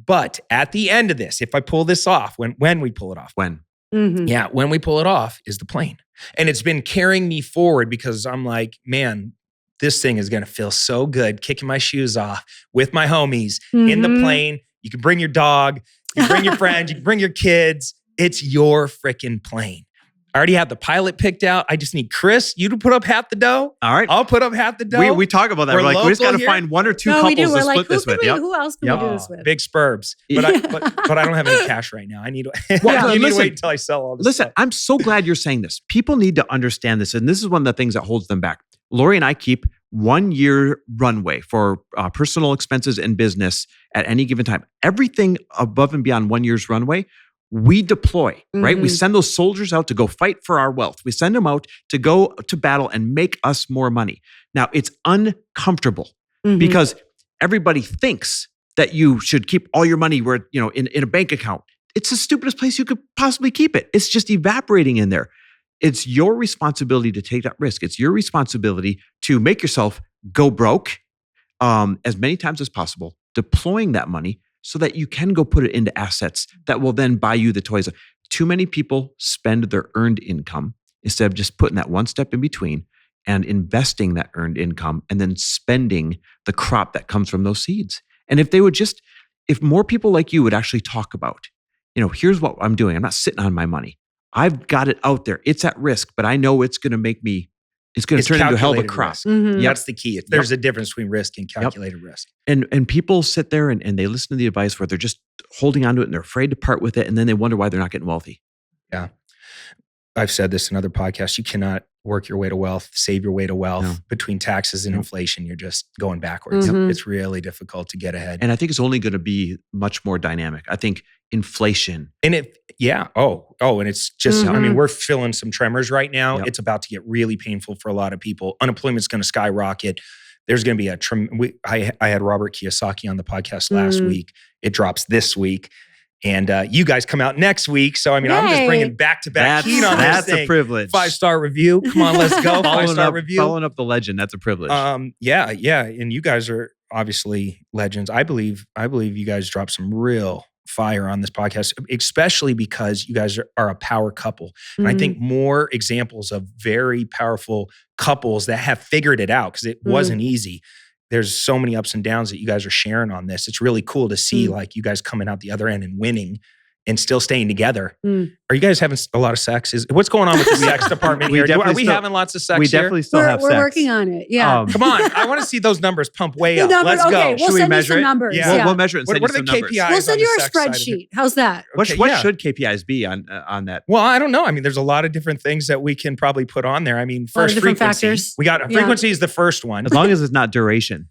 But at the end of this, if I pull this off, when we pull it off. When we pull it off is the plane. And it's been carrying me forward because I'm like, man, this thing is going to feel so good, kicking my shoes off with my homies in the plane. You can bring your dog, you can bring your friends, you can bring your kids. It's your freaking plane. I already have the pilot picked out. I just need Chris, you to put up half the dough. All right. I'll put up half the dough. We talk about that. We're like, we just got to find one or two couples to split this with. Who else can we do this with? Big spurbs. But I don't have any cash right now. I need you need to wait until I sell all this stuff. I'm so glad you're saying this. People need to understand this. And this is one of the things that holds them back. Lori and I keep 1 year runway for personal expenses and business at any given time. Everything above and beyond 1 year's runway, we deploy, right? We send those soldiers out to go fight for our wealth. We send them out to go to battle and make us more money. Now, it's uncomfortable because everybody thinks that you should keep all your money where, in a bank account. It's the stupidest place you could possibly keep it. It's just evaporating in there. It's your responsibility to take that risk. It's your responsibility to make yourself go broke as many times as possible, deploying that money so that you can go put it into assets that will then buy you the toys. Too many people spend their earned income instead of just putting that one step in between and investing that earned income and then spending the crop that comes from those seeds. And if more people like you would actually talk about, here's what I'm doing. I'm not sitting on my money. I've got it out there. It's at risk, but I know it's going to turn into a hell of a crop. That's the key. There's a difference between risk and calculated risk. And people sit there and they listen to the advice where they're just holding onto it and they're afraid to part with it. And then they wonder why they're not getting wealthy. Yeah. I've said this in other podcasts. You cannot work your way to wealth, save your way to wealth. Between taxes and inflation. You're just going backwards. It's really difficult to get ahead. And I think it's only going to be much more dynamic. I think inflation. And and it's just, we're feeling some tremors right now. It's about to get really painful for a lot of people. Unemployment's going to skyrocket. There's going to be I had Robert Kiyosaki on the podcast last week. It drops this week. And you guys come out next week. So, I'm just bringing back-to-back heat on this thing. That's a privilege. 5-star review. Come on, let's go. 5-star review. Following up the legend. That's a privilege. Yeah. And you guys are obviously legends. I believe you guys dropped some real fire on this podcast, especially because you guys are a power couple. And I think more examples of very powerful couples that have figured it out, because it wasn't easy. There's so many ups and downs that you guys are sharing on this. It's really cool to see like you guys coming out the other end and winning and still staying together. Are you guys having a lot of sex? What's going on with the sex department here? Are we having lots of sex We here? definitely still have sex. We're working on it. Yeah. Come on. I want to see those numbers pump way up. Let's go. Okay, we'll send you some numbers. Yeah. We'll measure it and send What you are the some numbers. KPIs? We'll send on you the our sex side of it? spreadsheet. How's that? What should KPIs be on that? Well, I don't know. There's a lot of different things that we can probably put on there. First, different frequency. factors. We got frequency is the first one. As long as it's not duration.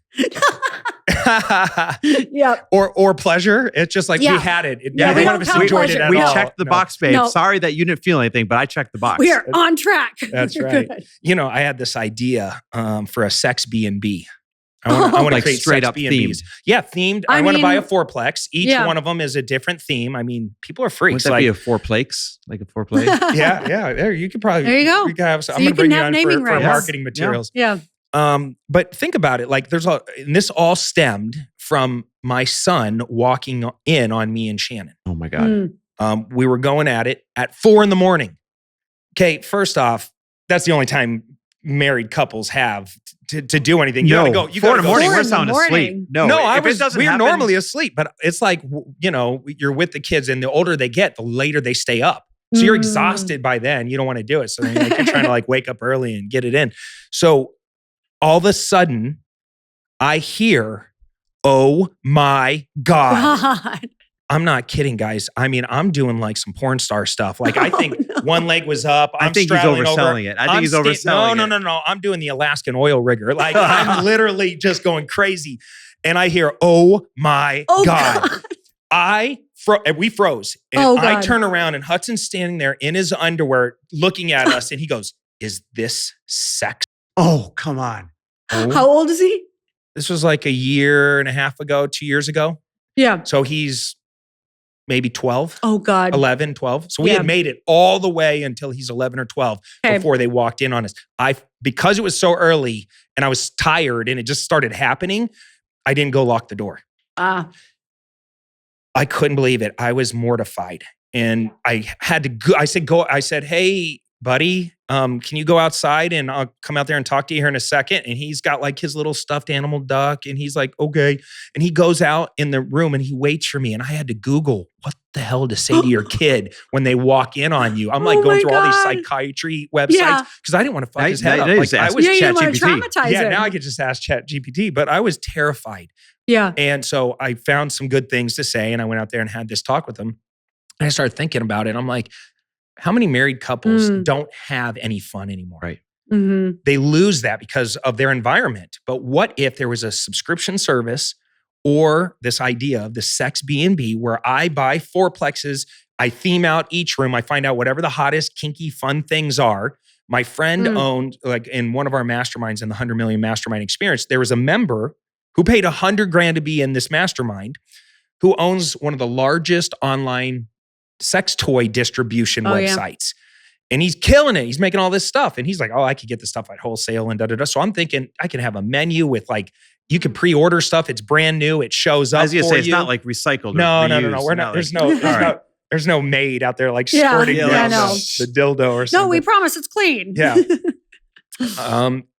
Or pleasure. It's just like we had it. We one of us don't enjoyed count it at We all. checked the box, babe. No. Sorry that you didn't feel anything, but I checked the box. We are on track. That's You're right. good. I had this idea for a sex B&B. I want to Like create straight sex up B&Bs. themed. Yeah, themed. I want to buy a fourplex. Each one of them is a different theme. People are freaks. Would that be a fourplex? Like a foreplay? yeah. There, you could probably. There you go. You could have, So I'm you going to bring can you have on naming for rights. marketing materials. Yeah. But think about it. Like and this all stemmed from my son walking in on me and Shannon. Oh my God. We were going at it at 4 a.m. Okay, first off, that's the only time married couples have to do anything. You gotta go. 4 in the morning, 4 we're in the sound asleep. morning. No, we're normally asleep, but it's like, you're with the kids and the older they get, the later they stay up. So you're exhausted by then. You don't want to do it. So then you're trying to wake up early and get it in. So all of a sudden I hear, oh my God. I'm not kidding, guys. I mean, I'm doing like some porn star stuff. Like I think one leg was up. I think he's overselling it. I think he's overselling it. No. I'm doing the Alaskan oil rigger. Like I'm literally just going crazy. And I hear, oh my God. We froze. And I turn around and Hudson's standing there in his underwear looking at us. And he goes, is this sex? Oh, come on. How old is he? This was like 2 years ago. Yeah. So he's maybe 12. Oh God. 11, 12. So we had made it all the way until he's 11 or 12 before they walked in on us. Because it was so early and I was tired and it just started happening, I didn't go lock the door. I couldn't believe it. I was mortified. And I had to go. I said, hey, buddy, can you go outside and I'll come out there and talk to you here in a second? And he's got like his little stuffed animal duck and he's like, okay. And he goes out in the room and he waits for me. And I had to Google what the hell to say to your kid when they walk in on you. I'm like going through all these psychiatry websites because I didn't want to fuck his head up. Like, I was you didn't want to traumatize him. Now I could just ask ChatGPT, but I was terrified. Yeah. And so I found some good things to say and I went out there and had this talk with him. And I started thinking about it. I'm like, how many married couples don't have any fun anymore? Right. Mm-hmm. They lose that because of their environment. But what if there was a subscription service or this idea of the sex B&B where I buy fourplexes, I theme out each room, I find out whatever the hottest, kinky, fun things are. My friend owned, like in one of our masterminds in the 100 Million Mastermind Experience, there was a member who paid $100,000 to be in this mastermind who owns one of the largest online sex toy distribution websites. And he's killing it. He's making all this stuff. And he's like, oh, I could get this stuff at wholesale and da-da-da. So I'm thinking I can have a menu with like, you can pre-order stuff. It's brand new. It shows up for you. I was it's not like recycled. No. We're not. There's no maid out there like squirting down the dildo or something. No, we promise it's clean. Yeah.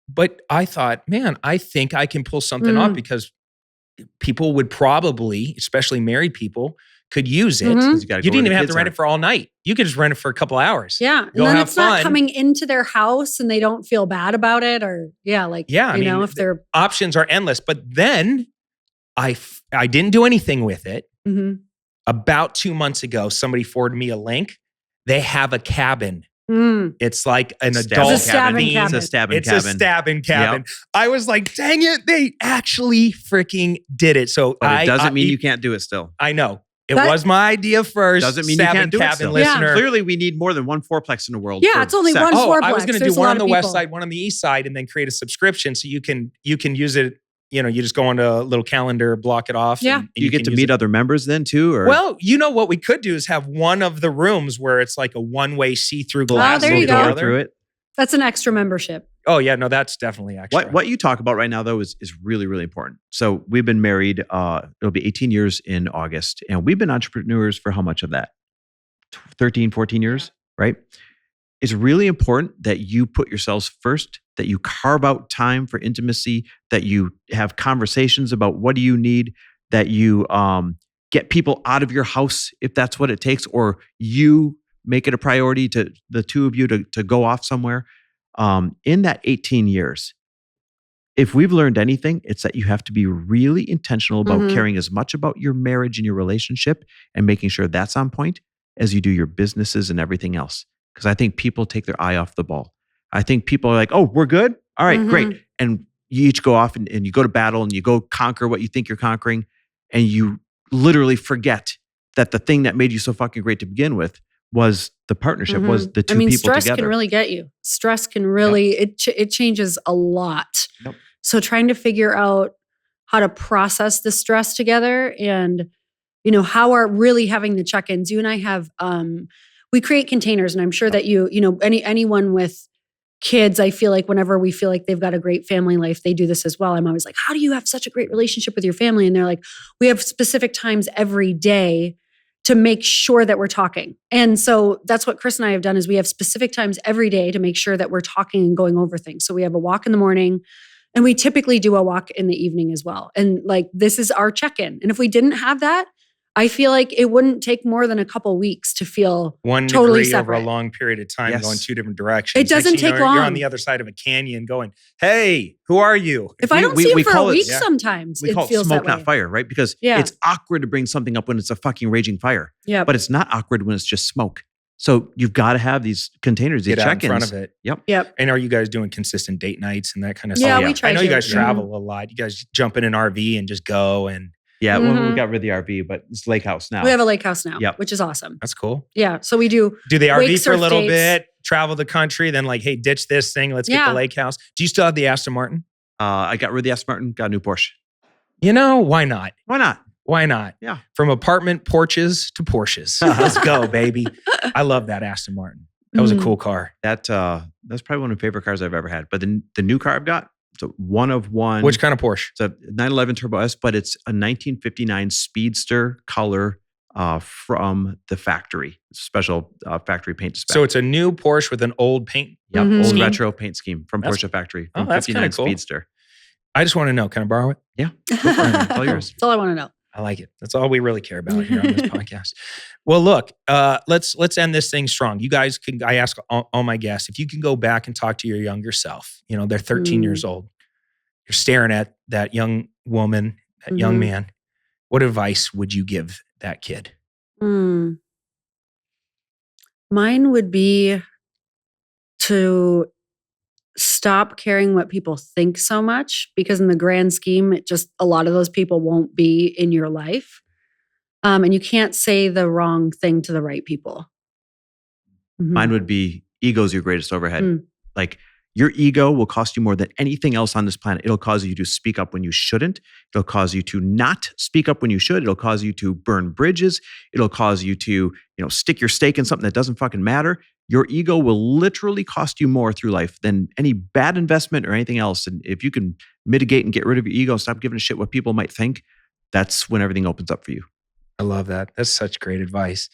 But I thought, man, I think I can pull something off because people would probably, especially married people, could use it. You didn't even have to rent it for all night. You could just rent it for a couple of hours. Yeah. And then it's not coming into their house and they don't feel bad about it or if they're options are endless. But then I didn't do anything with it. Mm-hmm. About 2 months ago, somebody forwarded me a link. They have a cabin. It's like an adult cabin. It's a stabbing cabin. Yep. I was like, dang it, they actually freaking did it. So but it doesn't mean you can't do it still. I know. It was my idea first. Doesn't mean you can't do it still. Listener. Yeah. Clearly, we need more than one fourplex in the world. Yeah, it's only one fourplex. I was going to do one on the west side, one on the east side, and then create a subscription so you can use it. You know, you just go on a little calendar, block it off. Yeah. And you get to meet other members then too? Or? Well, you know what we could do is have one of the rooms where it's like a one-way see-through glass. There you go. Through it. That's an extra membership. Oh yeah, no, that's definitely extra. What you talk about right now though is really, really important. So we've been married, it'll be 18 years in August. And we've been entrepreneurs for how much of that? 13, 14 years, right? It's really important that you put yourselves first, that you carve out time for intimacy, that you have conversations about what do you need, that you get people out of your house if that's what it takes, or you make it a priority to the two of you to go off somewhere. In that 18 years, if we've learned anything, it's that you have to be really intentional about caring as much about your marriage and your relationship and making sure that's on point as you do your businesses and everything else. Because I think people take their eye off the ball. I think people are like, oh, we're good? All right, great. And you each go off and you go to battle and you go conquer what you think you're conquering. And you literally forget that the thing that made you so fucking great to begin with was the partnership, was the two people together. Stress can really get you. Stress can really, it changes a lot. Yep. So trying to figure out how to process the stress together and, how are really having the check-ins. You and I have, we create containers, and I'm sure that anyone with kids, I feel like whenever we feel like they've got a great family life, they do this as well. I'm always like, how do you have such a great relationship with your family? And they're like, we have specific times every day to make sure that we're talking. And so that's what Chris and I have done is we have specific times every day to make sure that we're talking and going over things. So we have a walk in the morning, and we typically do a walk in the evening as well. And like, this is our check-in. And if we didn't have that, I feel like it wouldn't take more than a couple weeks to feel one totally degree over separate. a long period of time, Yes. going two different directions. It doesn't Next thing you take know, You're on long. the other side of a canyon going, hey, who are you? If I don't we- see him we for a call it- week, yeah. sometimes We it call it feels smoke, that way. not fire, right? Because Yeah. it's awkward to bring something up when it's a fucking raging fire, Yeah, but it's not awkward when it's just smoke. So you've got to have these containers, these Get out in check-ins. front of it. yep. And are you guys doing consistent date nights and that kind of Yeah, stuff? we try I know to. you guys Yeah. travel a lot. You guys jump in an RV and just go, and Yeah, well, we Mhm. got rid of the RV, but it's lake house now. We have a lake house now, Yep. which is awesome. that's cool. Yeah, so we do. Do the RV Wake for a surf little dates. bit, travel the country, then like, hey, ditch this thing. Let's get Yeah. the lake house. Do you still have the Aston Martin? I got rid of the Aston Martin, got a new Porsche. You know, why not? Why not? Why not? Yeah. From apartment porches to Porsches. Let's go, baby. I love that Aston Martin. That was a Mhm. cool car. That's probably one of my favorite cars I've ever had. But the new car I've got, it's a one of one. Which kind of Porsche? It's a 911 Turbo S, but it's a 1959 Speedster color from the factory. It's a special factory paint spec. So it's a new Porsche with an old paint. Yep, Mhm. old scheme? retro paint scheme from That's- Porsche factory. Oh, From that's 59 kinda cool. Speedster. I just want to know, can I borrow it? Yeah, go for it. All yours. That's all I want to know. I like it. That's all we really care about here on this podcast. Well, look, let's end this thing strong. You guys can. I ask all my guests if you can go back and talk to your younger self. You know, they're 13 years old. You're staring at that young woman, that young Mhm. man. What advice would you give that kid? Hmm. Mine would be to stop caring what people think so much, because in the grand scheme, it just a lot of those people won't be in your life. And you can't say the wrong thing to the right people. Mhm. Mine would be ego's your greatest overhead. Mm. Like your ego will cost you more than anything else on this planet. It'll cause you to speak up when you shouldn't. It'll cause you to not speak up when you should. It'll cause you to burn bridges. It'll cause you to, stick your stake in something that doesn't fucking matter. Your ego will literally cost you more through life than any bad investment or anything else. And if you can mitigate and get rid of your ego, stop giving a shit what people might think, that's when everything opens up for you. I love that. That's such great advice.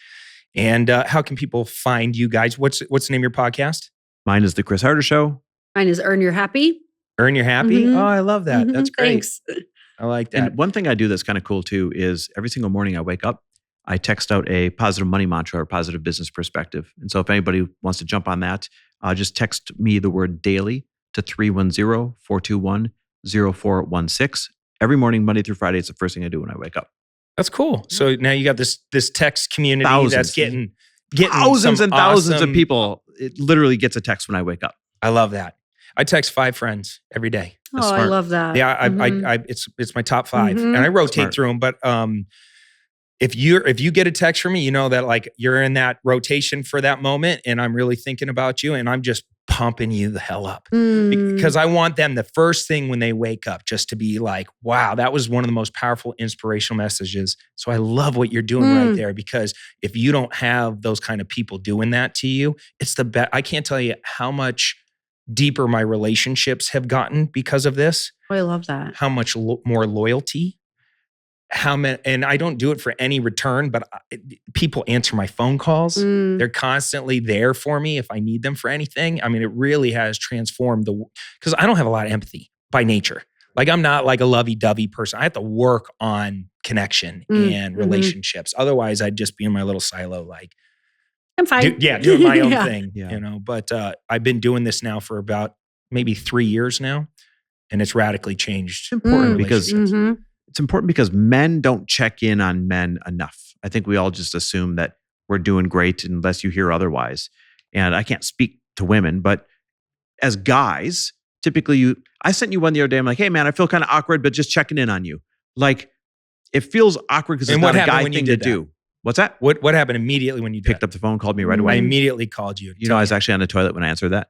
And how can people find you guys? What's the name of your podcast? Mine is The Chris Harder Show. Mine is Earn Your Happy. Earn Your Happy? Mhm. Oh, I love that. Mhm, That's great. Thanks. I like that. And one thing I do that's kind of cool too is every single morning I wake up, I text out a positive money mantra or positive business perspective. And so if anybody wants to jump on that, just text me the word daily to 310-421-0416. Every morning, Monday through Friday, it's the first thing I do when I wake up. That's cool. So now you got this text community Thousands. that's getting Thousands some and thousands awesome- of people. It literally gets a text when I wake up. I love that. I text 5 friends every day. Oh, That's I smart. love that. Yeah, Mhm. it's my top 5, Mhm. and I rotate Smart. through them. But if you get a text from me, you know that like you're in that rotation for that moment, and I'm really thinking about you, and I'm just pumping you the hell up. Mm. Because I want them the first thing when they wake up just to be like, wow, that was one of the most powerful inspirational messages. So I love what you're doing right there, because if you don't have those kind of people doing that to you, it's the best. I can't tell you how much deeper my relationships have gotten because of this, Oh, I love that. how much more loyalty, how many, and I don't do it for any return, but people answer my phone calls. Mm. They're constantly there for me if I need them for anything. I mean, it really has transformed because I don't have a lot of empathy by nature. Like I'm not like a lovey-dovey person. I have to work on connection and relationships. Otherwise, I'd just be in my little silo, like, I'm fine. doing my own Yeah. thing, Yeah. But I've been doing this now for about maybe 3 years now, and it's radically changed. important my because- relationships. Mhm. It's important because men don't check in on men enough. I think we all just assume that we're doing great unless you hear otherwise. And I can't speak to women, but as guys, typically I sent you one the other day. I'm like, hey man, I feel kind of awkward, but just checking in on you. Like it feels awkward because it's And not what a happened guy when you thing to did that? do. What's that? What happened immediately when you Picked up the phone, called me right away. I immediately called you. You know, I was actually on the toilet when I answered that.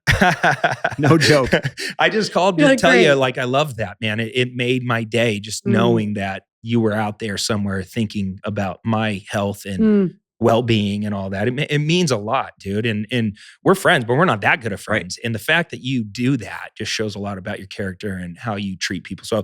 No joke. I just called You're to like, tell you, great. like, I love that, man. It made my day just knowing that you were out there somewhere thinking about my health and Mm. well-being and all that. It means a lot, dude. And we're friends, but we're not that good of friends. And the fact that you do that just shows a lot about your character and how you treat people. So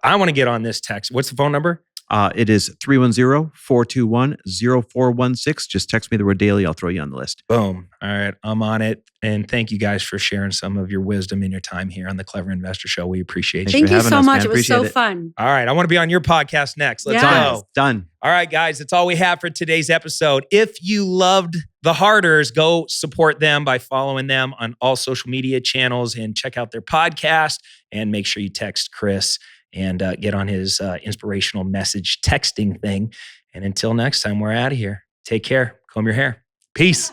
I want to get on this text. What's the phone number? It is 310-421-0416. Just text me the word daily. I'll throw you on the list. Boom. All right. I'm on it. And thank you guys for sharing some of your wisdom and your time here on the Clever Investor Show. We appreciate you. Thank for you having so us, much. man. It was so Appreciate it. fun. All right. I want to be on your podcast next. Let's Yes. go. Done. All right, guys. That's all we have for today's episode. If you loved the Harders, go support them by following them on all social media channels and check out their podcast. And make sure you text Chris and get on his inspirational message texting thing. And until next time, we're out of here. Take care. Comb your hair. Peace.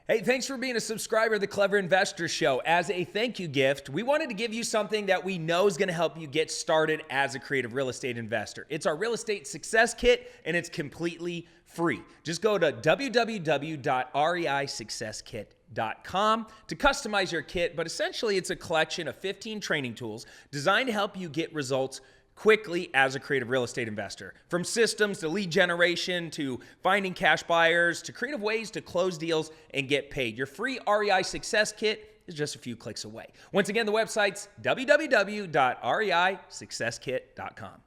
Hey, thanks for being a subscriber of the Clever Investor Show. As a thank you gift, we wanted to give you something that we know is going to help you get started as a creative real estate investor. It's our Real Estate Success Kit, and it's completely free. Just go to www.reisuccesskit.com to customize your kit, but essentially it's a collection of 15 training tools designed to help you get results quickly as a creative real estate investor. From systems to lead generation to finding cash buyers to creative ways to close deals and get paid. Your free REI Success Kit is just a few clicks away. Once again, the website's www.reisuccesskit.com.